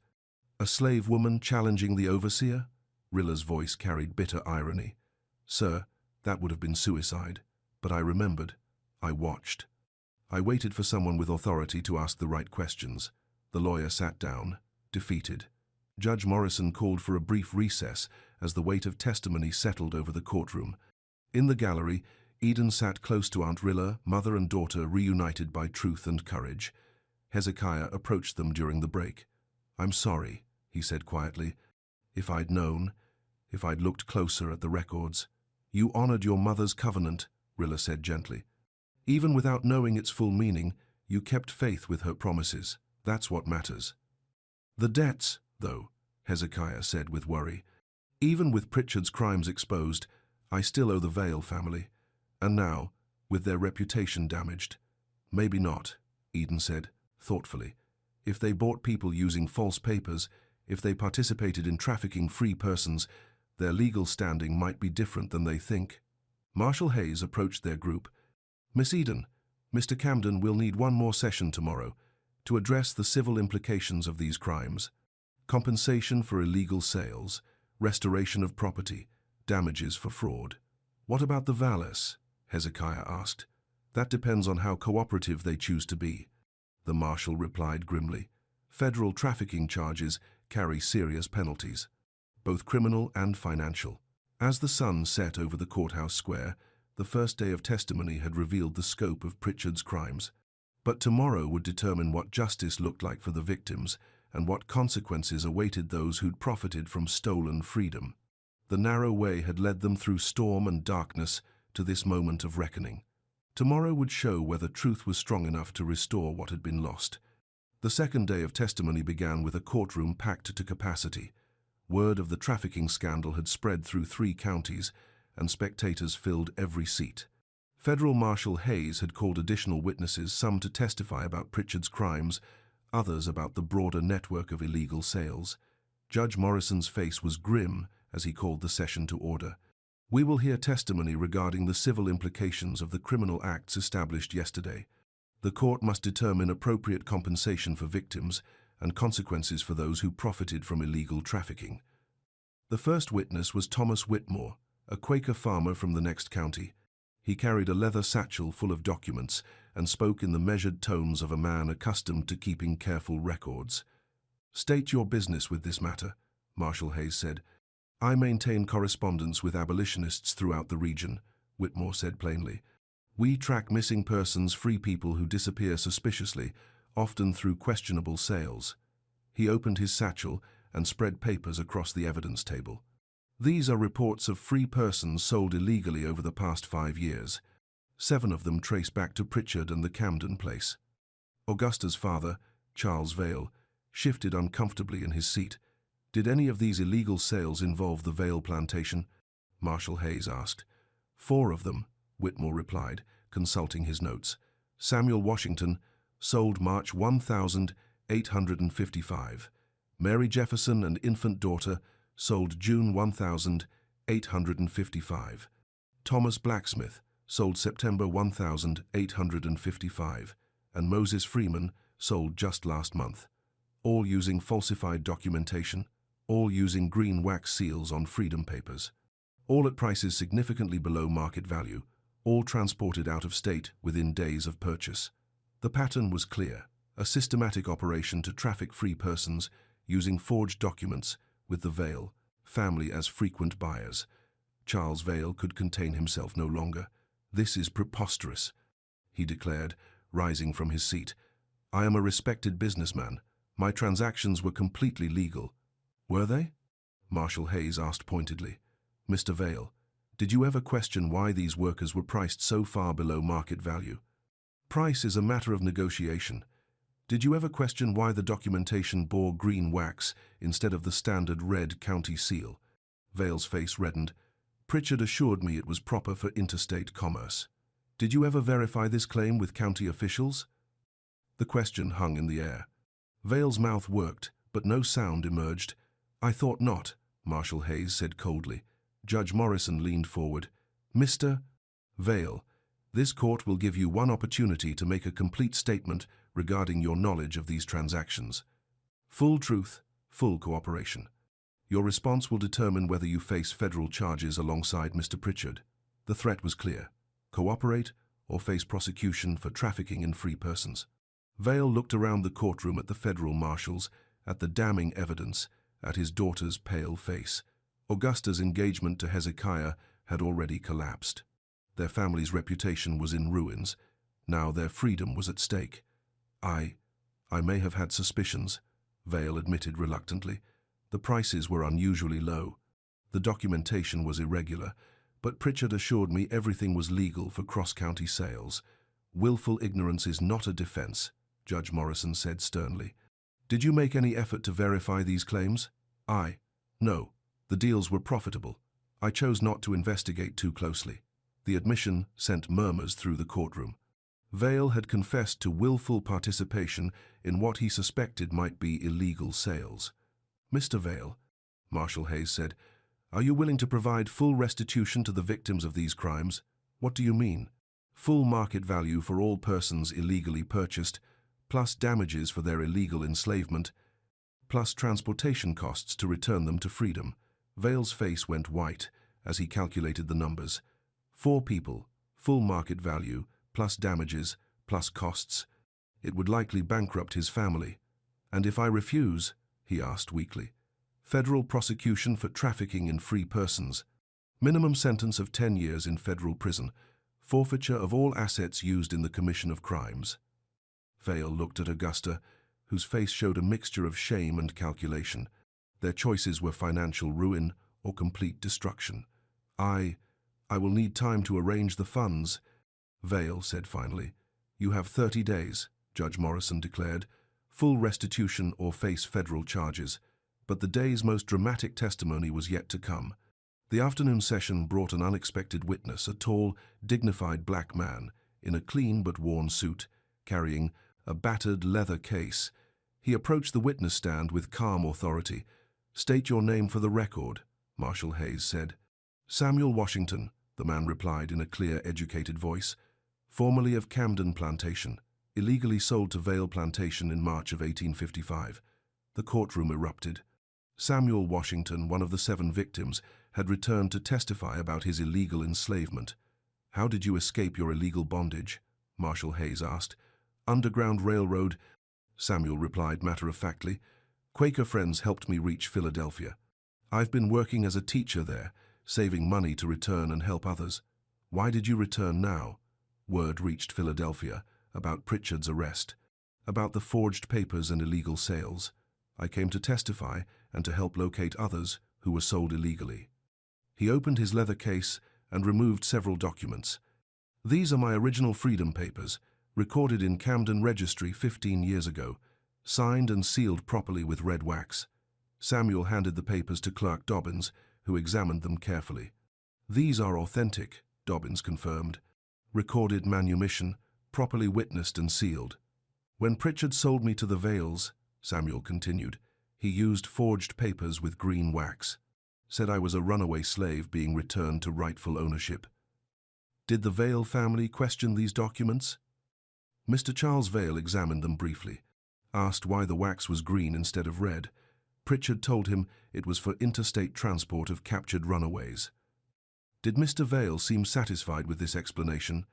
A slave woman challenging the overseer? Rilla's voice carried bitter irony. Sir, that would have been suicide. But I remembered. I watched. I waited for someone with authority to ask the right questions. The lawyer sat down, defeated. Judge Morrison called for a brief recess as the weight of testimony settled over the courtroom. In the gallery, Eden sat close to Aunt Rilla, mother and daughter reunited by truth and courage. Hezekiah approached them during the break. I'm sorry, he said quietly. If I'd known, if I'd looked closer at the records. You honored your mother's covenant, Rilla said gently. Even without knowing its full meaning, you kept faith with her promises. That's what matters. The debts, though, Hezekiah said with worry. Even with Pritchard's crimes exposed, I still owe the Vale family. And now, with their reputation damaged. Maybe not, Eden said, thoughtfully. If they bought people using false papers, if they participated in trafficking free persons, their legal standing might be different than they think. Marshall Hayes approached their group. Miss Eden, Mr. Camden will need one more session tomorrow to address the civil implications of these crimes. Compensation for illegal sales, restoration of property, damages for fraud. What about the valets? Hezekiah asked. That depends on how cooperative they choose to be. The marshal replied grimly. Federal trafficking charges carry serious penalties, both criminal and financial. As the sun set over the courthouse square, The first day of testimony had revealed the scope of Pritchard's crimes. But tomorrow would determine what justice looked like for the victims and what consequences awaited those who'd profited from stolen freedom. The narrow way had led them through storm and darkness to this moment of reckoning. Tomorrow would show whether truth was strong enough to restore what had been lost. The second day of testimony began with a courtroom packed to capacity. Word of the trafficking scandal had spread through 3 counties, and spectators filled every seat. Federal Marshal Hayes had called additional witnesses, some to testify about Pritchard's crimes, others about the broader network of illegal sales. Judge Morrison's face was grim as he called the session to order. We will hear testimony regarding the civil implications of the criminal acts established yesterday. The court must determine appropriate compensation for victims and consequences for those who profited from illegal trafficking. The first witness was Thomas Whitmore, a Quaker farmer from the next county. He carried a leather satchel full of documents and spoke in the measured tones of a man accustomed to keeping careful records. "State your business with this matter," Marshal Hayes said. "I maintain correspondence with abolitionists throughout the region," Whitmore said plainly. "We track missing persons, free people who disappear suspiciously, often through questionable sales." He opened his satchel and spread papers across the evidence table. "These are reports of free persons sold illegally over the past 5 years. 7 of them trace back to Pritchard and the Camden place." Augusta's father, Charles Vale, shifted uncomfortably in his seat. "Did any of these illegal sales involve the Vale plantation?" Marshal Hayes asked. 4 of them, Whitmore replied, consulting his notes. "Samuel Washington sold March 1855. Mary Jefferson and infant daughter sold June 1855. Thomas Blacksmith sold September 1855, and Moses Freeman sold just last month. All using falsified documentation, all using green wax seals on freedom papers. All at prices significantly below market value, all transported out of state within days of purchase. The pattern was clear, a systematic operation to traffic free persons using forged documents with the Vale family as frequent buyers. Charles Vale could contain himself no longer. "This is preposterous," he declared, rising from his seat. "I am a respected businessman. My transactions were completely legal." "Were they?" Marshal Hayes asked pointedly. "Mr. Vale, did you ever question why these workers were priced so far below market value? Price is a matter of negotiation. Did you ever question why the documentation bore green wax instead of the standard red county seal?" Vale's face reddened. "Pritchard assured me it was proper for interstate commerce. Did you ever verify this claim with county officials?" The question hung in the air. Vale's mouth worked, but no sound emerged. "I thought not," Marshal Hayes said coldly. Judge Morrison leaned forward. "Mr. Vale, this court will give you one opportunity to make a complete statement regarding your knowledge of these transactions. Full truth, full cooperation. Your response will determine whether you face federal charges alongside Mr. Pritchard." The threat was clear: cooperate or face prosecution for trafficking in free persons. Vale looked around the courtroom at the federal marshals, at the damning evidence, at his daughter's pale face. Augusta's engagement to Hezekiah had already collapsed. Their family's reputation was in ruins. Now their freedom was at stake. I may have had suspicions," Vale admitted reluctantly. "The prices were unusually low. The documentation was irregular, but Pritchard assured me everything was legal for cross-county sales. Willful ignorance is not a defense," Judge Morrison said sternly. "Did you make any effort to verify these claims?" No. The deals were profitable. I chose not to investigate too closely." The admission sent murmurs through the courtroom. Vale had confessed to willful participation in what he suspected might be illegal sales. "Mr. Vale," Marshal Hayes said, "are you willing to provide full restitution to the victims of these crimes?" "What do you mean?" "Full market value for all persons illegally purchased, plus damages for their illegal enslavement, plus transportation costs to return them to freedom." Vale's face went white as he calculated the numbers. 4 people, full market value, plus damages, plus costs. It would likely bankrupt his family. "And if I refuse?" he asked weakly. "Federal prosecution for trafficking in free persons. Minimum sentence of 10 years in federal prison, Forfeiture of all assets used in the commission of crimes. Vale looked at Augusta, whose face showed a mixture of shame and calculation. Their choices were financial ruin or complete destruction. I will need time to arrange the funds, Vale said finally. You have 30 days, Judge Morrison declared. Full restitution or face federal charges. But the day's most dramatic testimony was yet to come. The afternoon session brought an unexpected witness, a tall, dignified black man in a clean but worn suit, carrying a battered leather case. He approached the witness stand with calm authority. "State your name for the record," Marshal Hayes said. "Samuel Washington," the man replied in a clear, educated voice. "Formerly of Camden Plantation, illegally sold to Vale Plantation in March of 1855. The courtroom erupted. Samuel Washington, one of the 7 victims, had returned to testify about his illegal enslavement. "How did you escape your illegal bondage?" Marshal Hayes asked. "Underground Railroad," Samuel replied matter-of-factly. "Quaker friends helped me reach Philadelphia. I've been working as a teacher there, saving money to return and help others." "Why did you return now?" Word reached Philadelphia about Pritchard's arrest, about the forged papers and illegal sales. "I came to testify and to help locate others who were sold illegally." He opened his leather case and removed several documents. "These are my original Freedom Papers, recorded in Camden Registry 15 years ago, signed and sealed properly with red wax." Samuel handed the papers to Clerk Dobbins, who examined them carefully. "These are authentic," Dobbins confirmed. "Recorded manumission, properly witnessed and sealed." "When Pritchard sold me to the Vales," Samuel continued, "he used forged papers with green wax. Said I was a runaway slave being returned to rightful ownership." "Did the Vale family question these documents?" Mr. Charles Vale examined them briefly, asked why the wax was green instead of red. Pritchard told him it was for interstate transport of captured runaways. "Did Mr. Vale seem satisfied with this explanation?"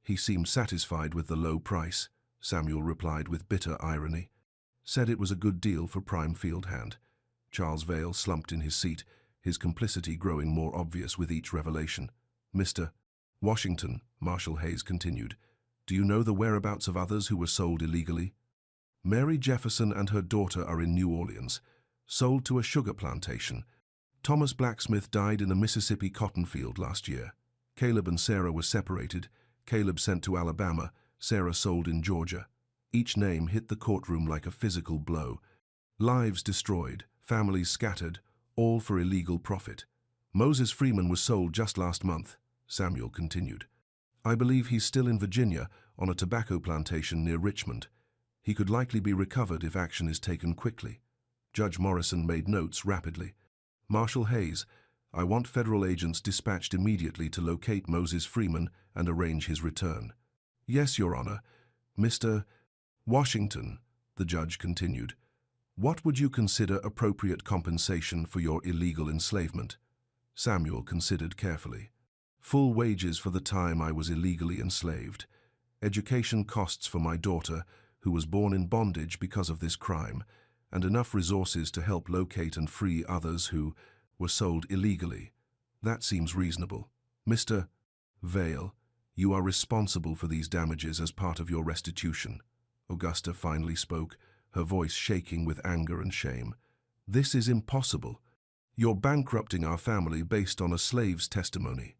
"He seemed satisfied with the low price," Samuel replied with bitter irony. "Said it was a good deal for prime field hand." Charles Vale slumped in his seat, his complicity growing more obvious with each revelation. "Mr. Washington," Marshal Hayes continued, "do you know the whereabouts of others who were sold illegally?" "Mary Jefferson and her daughter are in New Orleans, sold to a sugar plantation. Thomas Blacksmith died in a Mississippi cotton field last year. Caleb and Sarah were separated. Caleb sent to Alabama, Sarah sold in Georgia." Each name hit the courtroom like a physical blow. Lives destroyed, families scattered, all for illegal profit. "Moses Freeman was sold just last month," Samuel continued. "I believe he's still in Virginia on a tobacco plantation near Richmond. He could likely be recovered if action is taken quickly." Judge Morrison made notes rapidly. "Marshal Hayes, I want federal agents dispatched immediately to locate Moses Freeman and arrange his return." "Yes, Your Honor." "Mr. Washington," the judge continued, "what would you consider appropriate compensation for your illegal enslavement?" Samuel considered carefully. "Full wages for the time I was illegally enslaved. Education costs for my daughter, who was born in bondage because of this crime, and enough resources to help locate and free others who were sold illegally. That seems reasonable. Mr. Vale, you are responsible for these damages as part of your restitution." Augusta finally spoke, her voice shaking with anger and shame. "This is impossible. You're bankrupting our family based on a slave's testimony."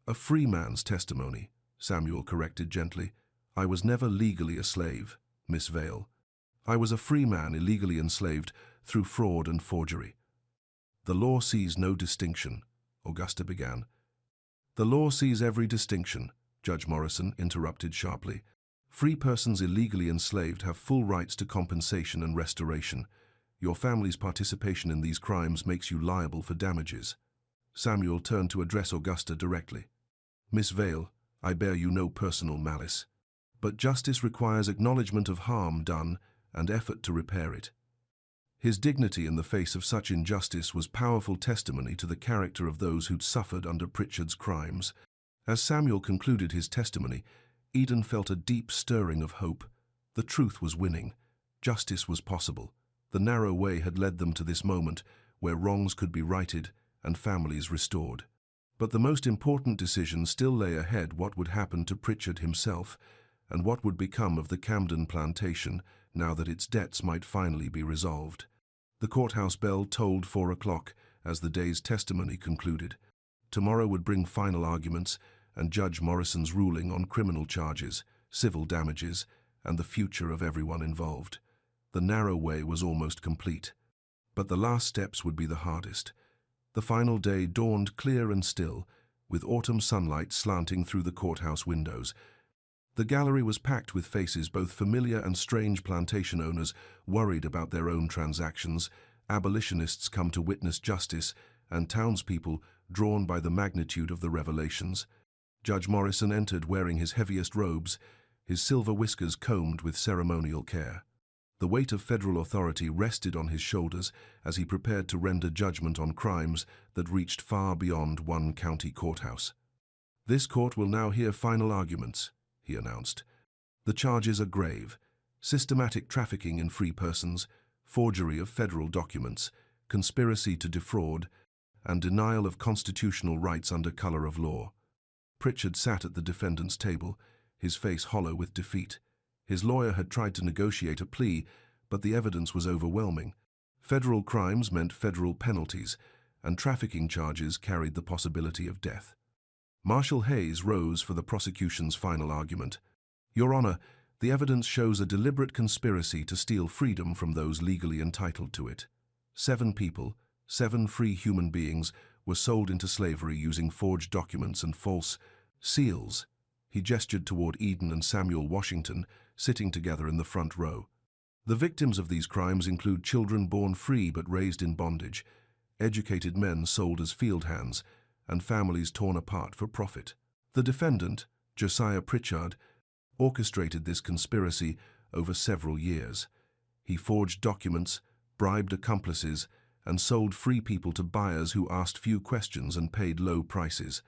"A free man's testimony," Samuel corrected gently. "I was never legally a slave, Miss Vale. I was a free man illegally enslaved through fraud and forgery." "The law sees no distinction," Augusta began. "The law sees every distinction," Judge Morrison interrupted sharply. "Free persons illegally enslaved have full rights to compensation and restoration. Your family's participation in these crimes makes you liable for damages." Samuel turned to address Augusta directly. "Miss Vale, I bear you no personal malice. But justice requires acknowledgement of harm done and effort to repair it." His dignity in the face of such injustice was powerful testimony to the character of those who'd suffered under Pritchard's crimes. As Samuel concluded his testimony, Eden felt a deep stirring of hope. The truth was winning. Justice was possible. The narrow way had led them to this moment where wrongs could be righted and families restored. But the most important decision still lay ahead: what would happen to Pritchard himself, and what would become of the Camden plantation now that its debts might finally be resolved. The courthouse bell tolled 4 o'clock as the day's testimony concluded. Tomorrow would bring final arguments and Judge Morrison's ruling on criminal charges, civil damages, and the future of everyone involved. The narrow way was almost complete, but the last steps would be the hardest. The final day dawned clear and still, with autumn sunlight slanting through the courthouse windows. The gallery was packed with faces, both familiar and strange: plantation owners worried about their own transactions, abolitionists come to witness justice, and townspeople drawn by the magnitude of the revelations. Judge Morrison entered wearing his heaviest robes, his silver whiskers combed with ceremonial care. The weight of federal authority rested on his shoulders as he prepared to render judgment on crimes that reached far beyond one county courthouse. "This court will now hear final arguments," he announced. "The charges are grave: systematic trafficking in free persons, forgery of federal documents, conspiracy to defraud, and denial of constitutional rights under color of law." Pritchard sat at the defendant's table, his face hollow with defeat. His lawyer had tried to negotiate a plea, but the evidence was overwhelming. Federal crimes meant federal penalties, and trafficking charges carried the possibility of death. Marshal Hayes rose for the prosecution's final argument. "Your Honor, the evidence shows a deliberate conspiracy to steal freedom from those legally entitled to it. 7 people, 7 free human beings, were sold into slavery using forged documents and false seals." He gestured toward Eden and Samuel Washington, sitting together in the front row. "The victims of these crimes include children born free but raised in bondage, educated men sold as field hands, and families torn apart for profit. The defendant, Josiah Pritchard, orchestrated this conspiracy over several years. He forged documents, bribed accomplices, and sold free people to buyers who asked few questions and paid low prices.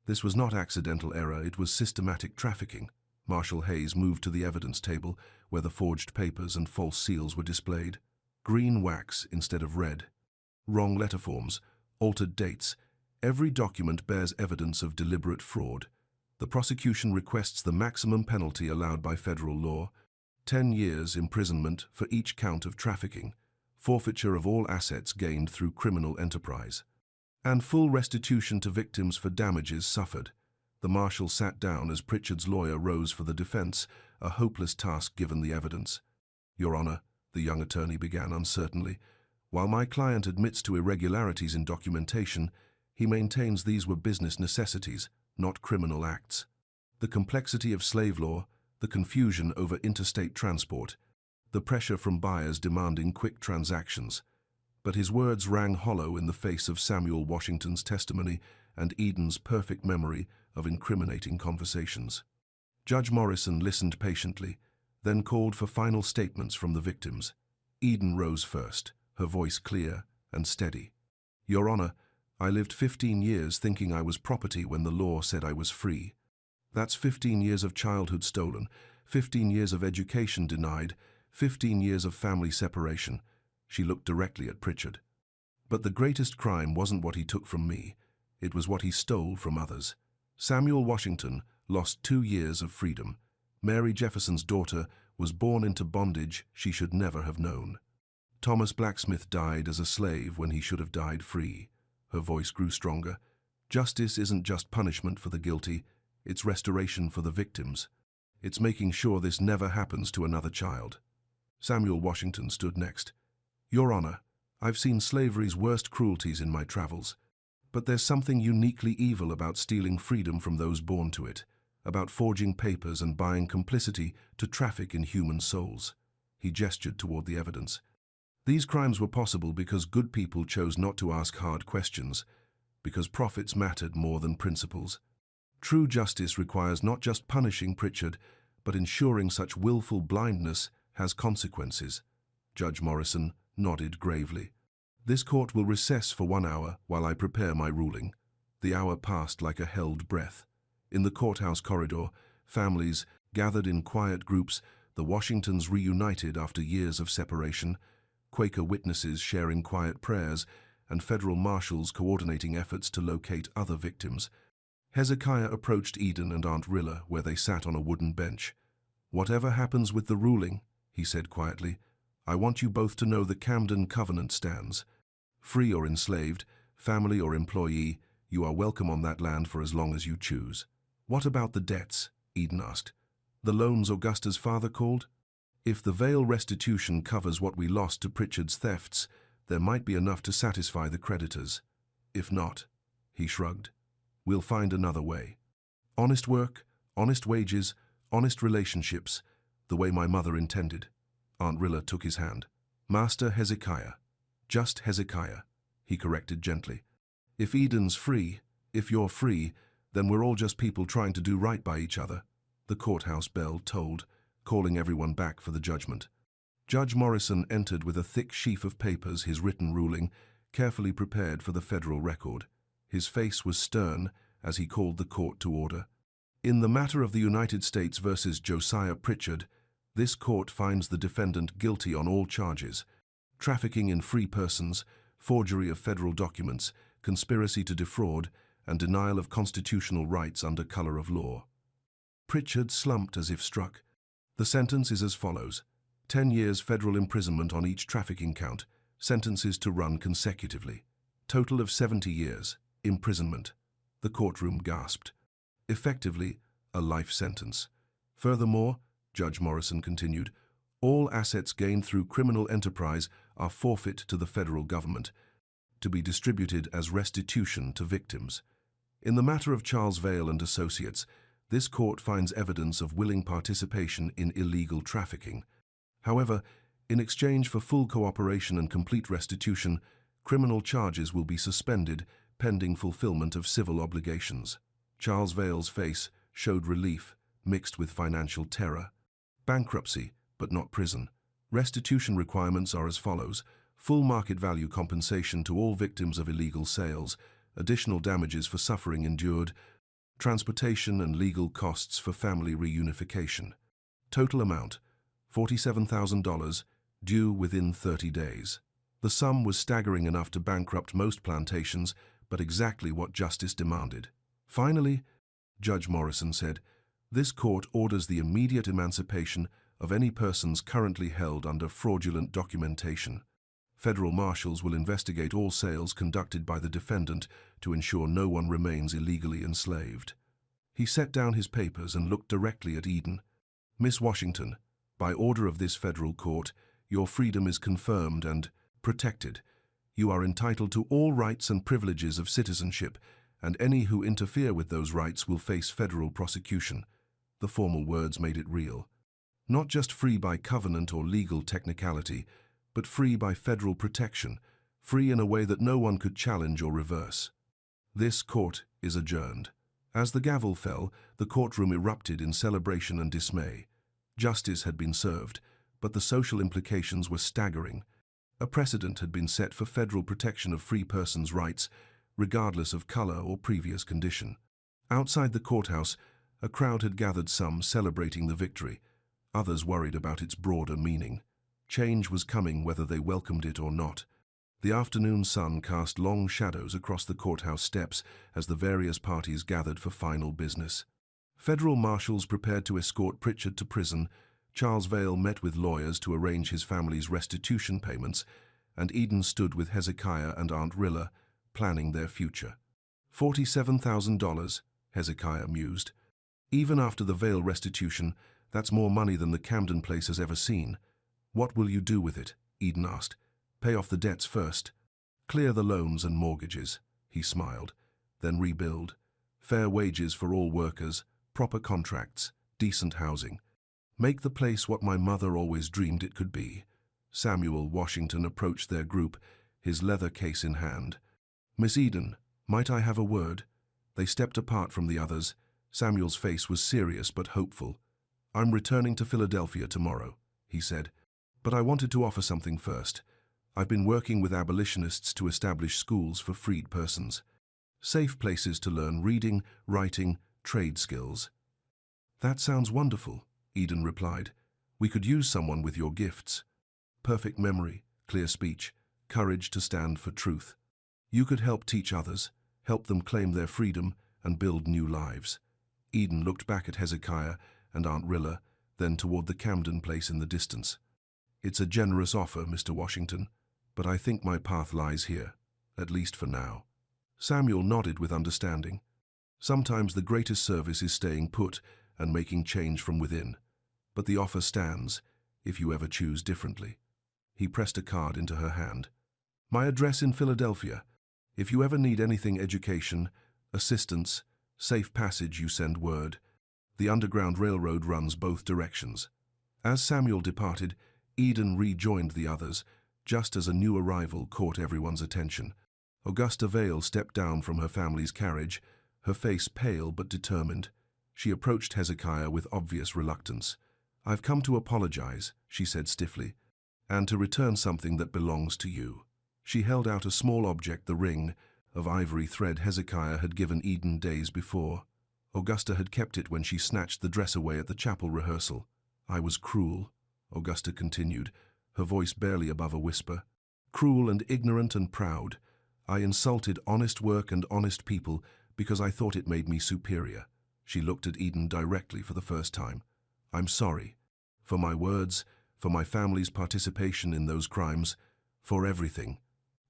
This was not accidental error, it was systematic trafficking." Marshal Hayes moved to the evidence table, where the forged papers and false seals were displayed. Green wax instead of red. Wrong letter forms, altered dates. Every document bears evidence of deliberate fraud. The prosecution requests the maximum penalty allowed by federal law: 10 years imprisonment for each count of trafficking, forfeiture of all assets gained through criminal enterprise, and full restitution to victims for damages suffered. The marshal sat down as Pritchard's lawyer rose for the defense, a hopeless task given the evidence. "Your Honor," the young attorney began uncertainly, "while my client admits to irregularities in documentation, he maintains these were business necessities, not criminal acts. The complexity of slave law, the confusion over interstate transport, the pressure from buyers demanding quick transactions." But his words rang hollow in the face of Samuel Washington's testimony and Eden's perfect memory of incriminating conversations. Judge Morrison listened patiently, then called for final statements from the victims. Eden rose first, her voice clear and steady. "Your Honor, I lived 15 years thinking I was property when the law said I was free. That's 15 years of childhood stolen, 15 years of education denied, 15 years of family separation." She looked directly at Pritchard. "But the greatest crime wasn't what he took from me. It was what he stole from others. Samuel Washington lost 2 years of freedom. Mary Jefferson's daughter was born into bondage she should never have known. Thomas Blacksmith died as a slave when he should have died free." Her voice grew stronger. "Justice isn't just punishment for the guilty, it's restoration for the victims. It's making sure this never happens to another child." Samuel Washington stood next. "Your Honor, I've seen slavery's worst cruelties in my travels, but there's something uniquely evil about stealing freedom from those born to it, about forging papers and buying complicity to traffic in human souls." He gestured toward the evidence. "These crimes were possible because good people chose not to ask hard questions, because profits mattered more than principles. True justice requires not just punishing Pritchard, but ensuring such willful blindness has consequences." Judge Morrison nodded gravely. "This court will recess for 1 hour while I prepare my ruling." The hour passed like a held breath. In the courthouse corridor, families gathered in quiet groups, the Washingtons reunited after years of separation, Quaker witnesses sharing quiet prayers, and federal marshals coordinating efforts to locate other victims. Hezekiah approached Eden and Aunt Rilla, where they sat on a wooden bench. "Whatever happens with the ruling," he said quietly, "I want you both to know the Camden Covenant stands. Free or enslaved, family or employee, you are welcome on that land for as long as you choose." "What about the debts?" Eden asked. "The loans Augusta's father called?" "If the Vale restitution covers what we lost to Pritchard's thefts, there might be enough to satisfy the creditors. If not," he shrugged, "we'll find another way. Honest work, honest wages, honest relationships, the way my mother intended." Aunt Rilla took his hand. "Master Hezekiah. Just Hezekiah," he corrected gently. "If Eden's free, if you're free, then we're all just people trying to do right by each other." The courthouse bell tolled, calling everyone back for the judgment. Judge Morrison entered with a thick sheaf of papers, his written ruling, carefully prepared for the federal record. His face was stern as he called the court to order. "In the matter of the United States versus Josiah Pritchard, this court finds the defendant guilty on all charges: trafficking in free persons, forgery of federal documents, conspiracy to defraud, and denial of constitutional rights under color of law." Pritchard slumped as if struck. "The sentence is as follows: 10 years federal imprisonment on each trafficking count, sentences to run consecutively. Total of 70 years, imprisonment." The courtroom gasped. "Effectively, a life sentence. Furthermore," Judge Morrison continued, "all assets gained through criminal enterprise are forfeit to the federal government, to be distributed as restitution to victims. In the matter of Charles Vale and Associates, this court finds evidence of willing participation in illegal trafficking. However, in exchange for full cooperation and complete restitution, criminal charges will be suspended pending fulfillment of civil obligations." Charles Vale's face showed relief mixed with financial terror. "Bankruptcy, but not prison. Restitution requirements are as follows: full market value compensation to all victims of illegal sales, additional damages for suffering endured, transportation and legal costs for family reunification. Total amount, $47,000, due within 30 days. The sum was staggering enough to bankrupt most plantations, but exactly what justice demanded. "Finally," Judge Morrison said, "this court orders the immediate emancipation of any persons currently held under fraudulent documentation. Federal marshals will investigate all sales conducted by the defendant to ensure no one remains illegally enslaved." He set down his papers and looked directly at Eden. "Miss Washington, by order of this federal court, your freedom is confirmed and protected. You are entitled to all rights and privileges of citizenship, and any who interfere with those rights will face federal prosecution." The formal words made it real. Not just free by covenant or legal technicality, but free by federal protection, free in a way that no one could challenge or reverse. This court is adjourned. As the gavel fell, the courtroom erupted in celebration and dismay. Justice had been served, but the social implications were staggering. A precedent had been set for federal protection of free persons' rights, regardless of color or previous condition. Outside the courthouse, a crowd had gathered, some celebrating the victory, others worried about its broader meaning. Change was coming whether they welcomed it or not. The afternoon sun cast long shadows across the courthouse steps as the various parties gathered for final business. Federal marshals prepared to escort Pritchard to prison, Charles Vale met with lawyers to arrange his family's restitution payments, and Eden stood with Hezekiah and Aunt Rilla, planning their future. $47,000, Hezekiah mused. "Even after the Vale restitution, that's more money than the Camden place has ever seen. What will you do with it?" Eden asked. "Pay off the debts first. Clear the loans and mortgages," he smiled. "Then rebuild. Fair wages for all workers, proper contracts, decent housing. Make the place what my mother always dreamed it could be." Samuel Washington approached their group, his leather case in hand. "Miss Eden, might I have a word?" They stepped apart from the others. Samuel's face was serious but hopeful. "I'm returning to Philadelphia tomorrow," he said, "but I wanted to offer something first. I've been working with abolitionists to establish schools for freed persons. Safe places to learn reading, writing, trade skills." "That sounds wonderful," Eden replied. "We could use someone with your gifts. Perfect memory, clear speech, courage to stand for truth." You could help teach others, help them claim their freedom and build new lives. Eden looked back at Hezekiah and Aunt Rilla, then toward the Camden place in the distance. It's a generous offer, Mr. Washington, but I think my path lies here, at least for now. Samuel nodded with understanding. Sometimes the greatest service is staying put and making change from within. But the offer stands, if you ever choose differently. He pressed a card into her hand. My address in Philadelphia. If you ever need anything education, assistance, safe passage, you send word. The Underground Railroad runs both directions. As Samuel departed, Eden rejoined the others, just as a new arrival caught everyone's attention. Augusta Vale stepped down from her family's carriage, her face pale but determined. She approached Hezekiah with obvious reluctance. I've come to apologize, she said stiffly, and to return something that belongs to you. She held out a small object, the ring of ivory thread Hezekiah had given Eden days before. Augusta had kept it when she snatched the dress away at the chapel rehearsal. I was cruel, Augusta continued, her voice barely above a whisper. Cruel and ignorant and proud. I insulted honest work and honest people because I thought it made me superior. She looked at Eden directly for the first time. I'm sorry. For my words, for my family's participation in those crimes, for everything.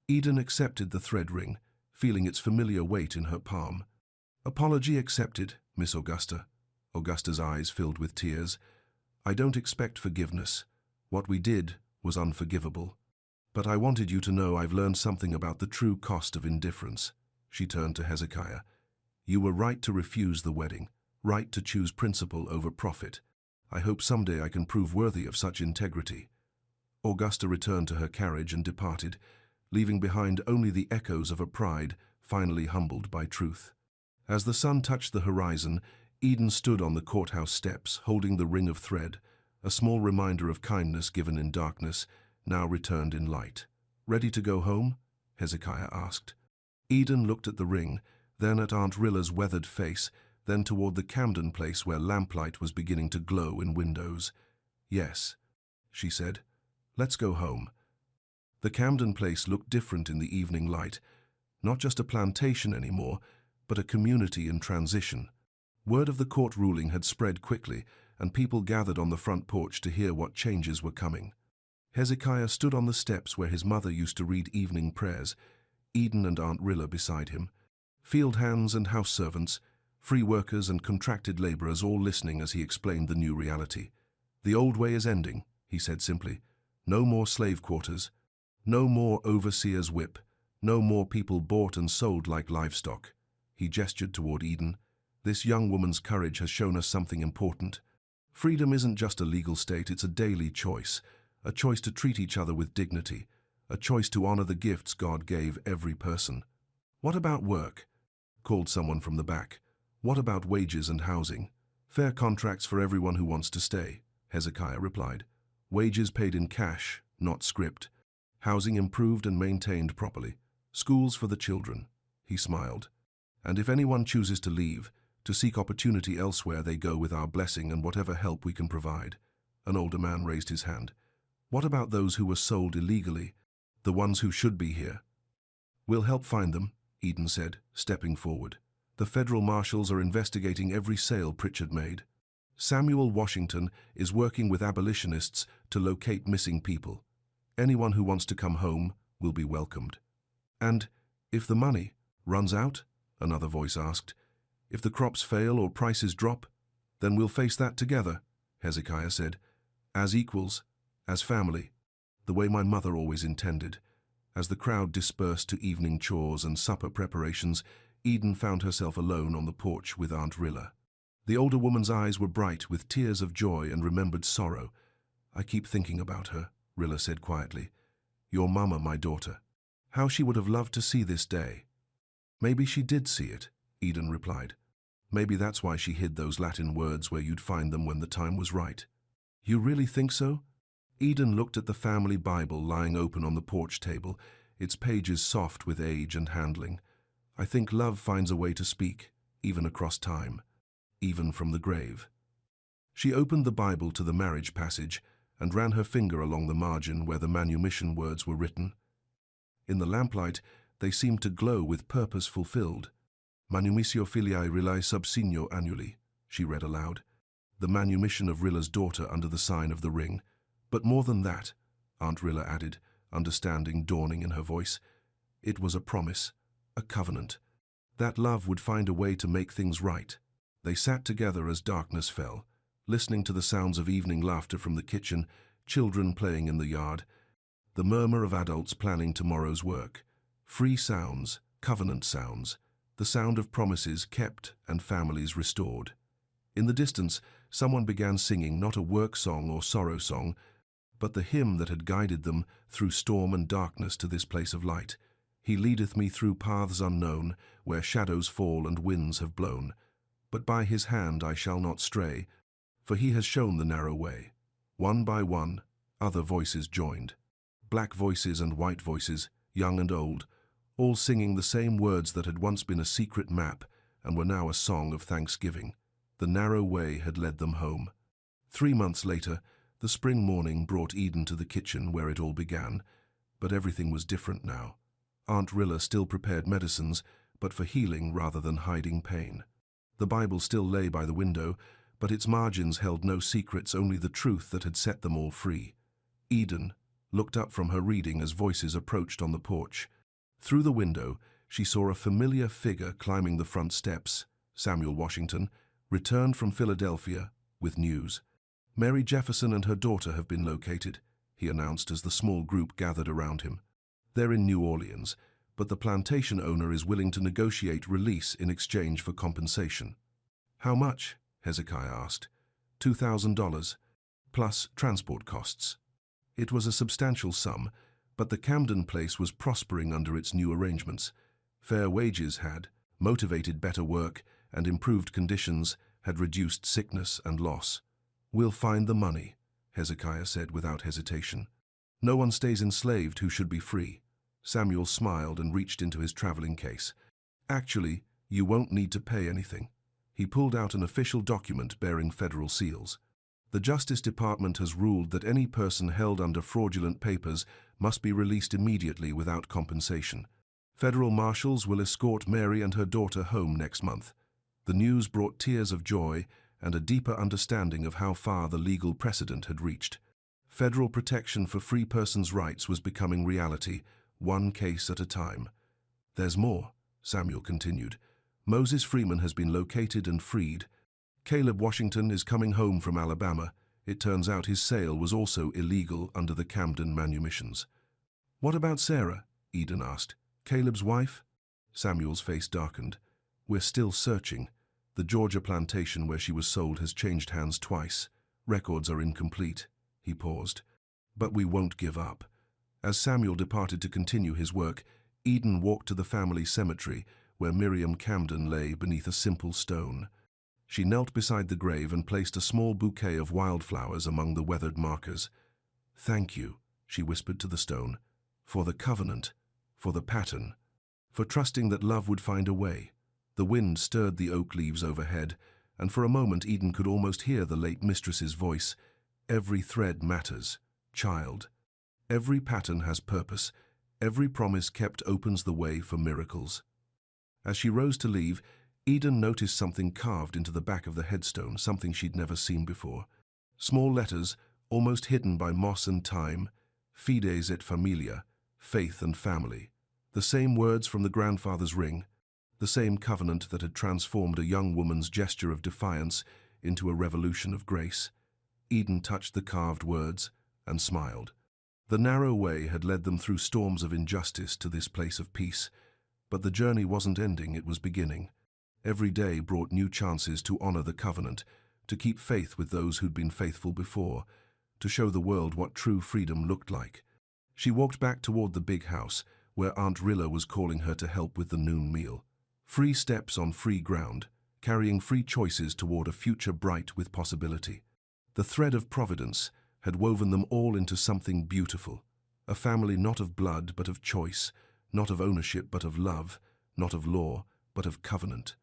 Eden accepted the thread ring, feeling its familiar weight in her palm. Apology accepted, Miss Augusta. Augusta's eyes filled with tears. I don't expect forgiveness. What we did was unforgivable. But I wanted you to know I've learned something about the true cost of indifference. She turned to Hezekiah. You were right to refuse the wedding, right to choose principle over profit. I hope someday I can prove worthy of such integrity. Augusta returned to her carriage and departed, leaving behind only the echoes of a pride finally humbled by truth. As the sun touched the horizon, Eden stood on the courthouse steps, holding the ring of thread, a small reminder of kindness given in darkness, now returned in light. Ready to go home? Hezekiah asked. Eden looked at the ring, then at Aunt Rilla's weathered face, then toward the Camden place where lamplight was beginning to glow in windows. Yes, she said. Let's go home. The Camden place looked different in the evening light, not just a plantation anymore, but a community in transition. Word of the court ruling had spread quickly, and people gathered on the front porch to hear what changes were coming. Hezekiah stood on the steps where his mother used to read evening prayers, Eden and Aunt Rilla beside him. Field hands and house servants, free workers and contracted laborers all listening as he explained the new reality. The old way is ending, he said simply. No more slave quarters. No more overseer's whip. No more people bought and sold like livestock. He gestured toward Eden. This young woman's courage has shown us something important. Freedom isn't just a legal state, it's a daily choice. A choice to treat each other with dignity. A choice to honor the gifts God gave every person. What about work? Called someone from the back. What about wages and housing? Fair contracts for everyone who wants to stay, Hezekiah replied. Wages paid in cash, not script. Housing improved and maintained properly. Schools for the children. He smiled. And if anyone chooses to leave, to seek opportunity elsewhere, they go with our blessing and whatever help we can provide. An older man raised his hand. What about those who were sold illegally? The ones who should be here? We'll help find them, Eden said, stepping forward. The federal marshals are investigating every sale Pritchard made. Samuel Washington is working with abolitionists to locate missing people. Anyone who wants to come home will be welcomed. And if the money runs out, another voice asked, if the crops fail or prices drop, then we'll face that together, Hezekiah said, as equals, as family, the way my mother always intended. As the crowd dispersed to evening chores and supper preparations, Eden found herself alone on the porch with Aunt Rilla. The older woman's eyes were bright with tears of joy and remembered sorrow. I keep thinking about her, Rilla said quietly. Your mama, my daughter. How she would have loved to see this day. Maybe she did see it, Eden replied. Maybe that's why she hid those Latin words where you'd find them when the time was right. You really think so? Eden looked at the family Bible lying open on the porch table, its pages soft with age and handling. I think love finds a way to speak, even across time, even from the grave. She opened the Bible to the marriage passage and ran her finger along the margin where the manumission words were written. In the lamplight, They seemed to glow with purpose fulfilled. Manumitio filiae Rillae sub signo annuli, she read aloud. The manumission of Rilla's daughter under the sign of the ring. But more than that, Aunt Rilla added, understanding dawning in her voice. It was a promise, a covenant. That love would find a way to make things right. They sat together as darkness fell, listening to the sounds of evening laughter from the kitchen, children playing in the yard, the murmur of adults planning tomorrow's work. Free sounds, covenant sounds, the sound of promises kept and families restored. In the distance, someone began singing not a work song or sorrow song, but the hymn that had guided them through storm and darkness to this place of light. He leadeth me through paths unknown, where shadows fall and winds have blown. But by his hand I shall not stray, for he has shown the narrow way. One by one, other voices joined. Black voices and white voices, young and old, all singing the same words that had once been a secret map and were now a song of thanksgiving. The narrow way had led them home. 3 months later, the spring morning brought Eden to the kitchen where it all began, but everything was different now. Aunt Rilla still prepared medicines, but for healing rather than hiding pain. The Bible still lay by the window, but its margins held no secrets, only the truth that had set them all free. Eden looked up from her reading as voices approached on the porch. Through the window, she saw a familiar figure climbing the front steps. Samuel Washington returned from Philadelphia with news. Mary Jefferson and her daughter have been located, he announced as the small group gathered around him. They're in New Orleans, but the plantation owner is willing to negotiate release in exchange for compensation. How much? Hezekiah asked. $2,000, plus transport costs. It was a substantial sum, but the Camden place was prospering under its new arrangements. Fair wages had motivated better work, and improved conditions had reduced sickness and loss. We'll find the money, Hezekiah said without hesitation. No one stays enslaved who should be free. Samuel smiled and reached into his traveling case. Actually, you won't need to pay anything. He pulled out an official document bearing federal seals. The Justice Department has ruled that any person held under fraudulent papers must be released immediately without compensation. Federal marshals will escort Mary and her daughter home next month. The news brought tears of joy and a deeper understanding of how far the legal precedent had reached. Federal protection for free persons' rights was becoming reality, one case at a time. There's more, Samuel continued. Moses Freeman has been located and freed. Caleb Washington is coming home from Alabama. It turns out his sale was also illegal under the Camden manumissions. What about Sarah? Eden asked. Caleb's wife? Samuel's face darkened. We're still searching. The Georgia plantation where she was sold has changed hands twice. Records are incomplete. He paused. But we won't give up. As Samuel departed to continue his work, Eden walked to the family cemetery where Miriam Camden lay beneath a simple stone. She knelt beside the grave and placed a small bouquet of wildflowers among the weathered markers. Thank you, she whispered to the stone, for the covenant, for the pattern, for trusting that love would find a way. The wind stirred the oak leaves overhead, and for a moment Eden could almost hear the late mistress's voice. Every thread matters, child. Every pattern has purpose. Every promise kept opens the way for miracles. As she rose to leave, Eden noticed something carved into the back of the headstone, something she'd never seen before. Small letters, almost hidden by moss and time, Fides et Familia, faith and family. The same words from the grandfather's ring, the same covenant that had transformed a young woman's gesture of defiance into a revolution of grace. Eden touched the carved words and smiled. The narrow way had led them through storms of injustice to this place of peace, but the journey wasn't ending, it was beginning. Every day brought new chances to honor the covenant, to keep faith with those who'd been faithful before, to show the world what true freedom looked like. She walked back toward the big house, where Aunt Rilla was calling her to help with the noon meal. Free steps on free ground, carrying free choices toward a future bright with possibility. The thread of providence had woven them all into something beautiful, a family not of blood but of choice, not of ownership but of love, not of law but of covenant.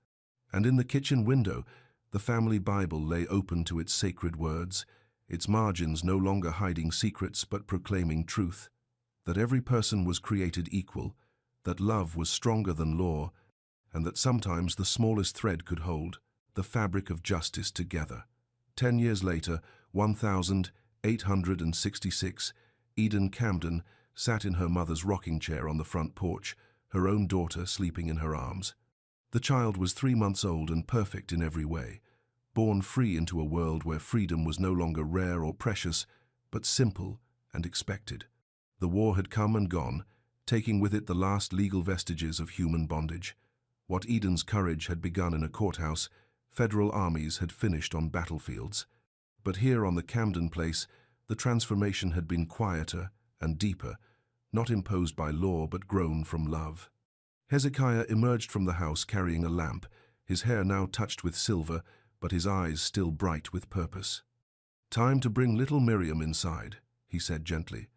And in the kitchen window, the family Bible lay open to its sacred words, its margins no longer hiding secrets but proclaiming truth, that every person was created equal, that love was stronger than law, and that sometimes the smallest thread could hold the fabric of justice together. 10 years later, 1866, Eden Camden sat in her mother's rocking chair on the front porch, her own daughter sleeping in her arms. The child was 3 months old and perfect in every way, born free into a world where freedom was no longer rare or precious, but simple and expected. The war had come and gone, taking with it the last legal vestiges of human bondage. What Eden's courage had begun in a courthouse, federal armies had finished on battlefields. But here on the Camden place, the transformation had been quieter and deeper, not imposed by law but grown from love. Hezekiah emerged from the house carrying a lamp, his hair now touched with silver, but his eyes still bright with purpose. "Time to bring little Miriam inside," he said gently.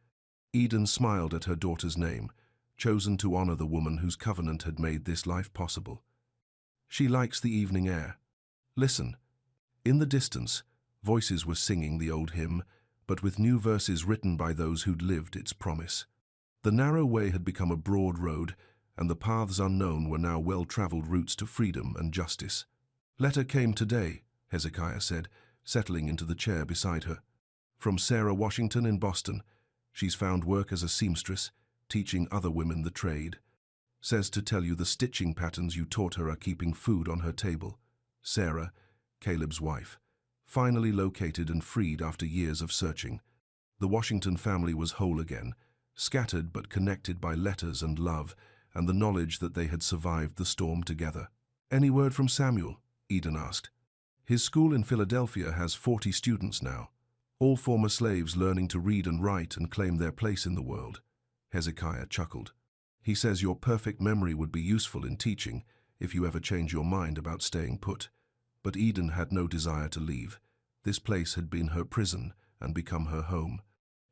Eden smiled at her daughter's name, chosen to honor the woman whose covenant had made this life possible. "She likes the evening air. Listen." In the distance, voices were singing the old hymn, but with new verses written by those who'd lived its promise. The narrow way had become a broad road, and the paths unknown were now well-traveled routes to freedom and justice. "Letter came today," Hezekiah said, settling into the chair beside her. "From Sarah Washington in Boston. She's found work as a seamstress, teaching other women the trade. Says to tell you the stitching patterns you taught her are keeping food on her table." Sarah, Caleb's wife, finally located and freed after years of searching. The Washington family was whole again, scattered but connected by letters and love, and the knowledge that they had survived the storm together. "Any word from Samuel?" Eden asked. "His school in Philadelphia has 40 students now, all former slaves learning to read and write and claim their place in the world." Hezekiah chuckled. "He says your perfect memory would be useful in teaching if you ever change your mind about staying put." But Eden had no desire to leave. This place had been her prison and become her home.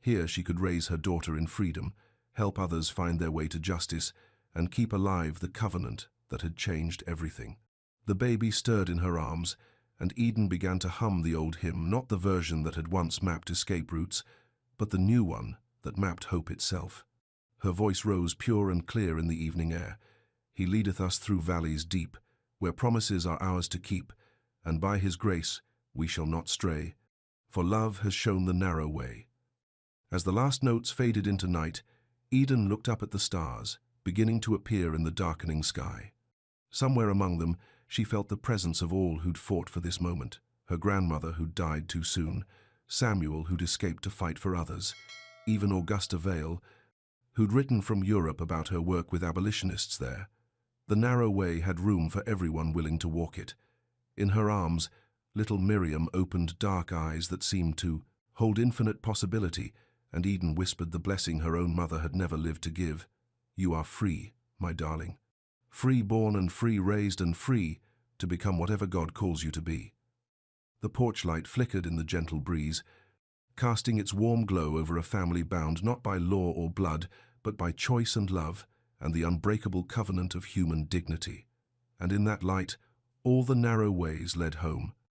Here she could raise her daughter in freedom, help others find their way to justice, and keep alive the covenant that had changed everything. The baby stirred in her arms, and Eden began to hum the old hymn, not the version that had once mapped escape routes, but the new one that mapped hope itself. Her voice rose pure and clear in the evening air. "He leadeth us through valleys deep, where promises are ours to keep, and by his grace we shall not stray, for love has shown the narrow way." As the last notes faded into night, Eden looked up at the stars, beginning to appear in the darkening sky. Somewhere among them, she felt the presence of all who'd fought for this moment: her grandmother who'd died too soon, Samuel who'd escaped to fight for others, even Augusta Vale, who'd written from Europe about her work with abolitionists there. The narrow way had room for everyone willing to walk it. In her arms, little Miriam opened dark eyes that seemed to hold infinite possibility, and Eden whispered the blessing her own mother had never lived to give. "You are free, my darling. Free born and free raised and free to become whatever God calls you to be." The porch light flickered in the gentle breeze, casting its warm glow over a family bound not by law or blood, but by choice and love and the unbreakable covenant of human dignity. And in that light, all the narrow ways led home.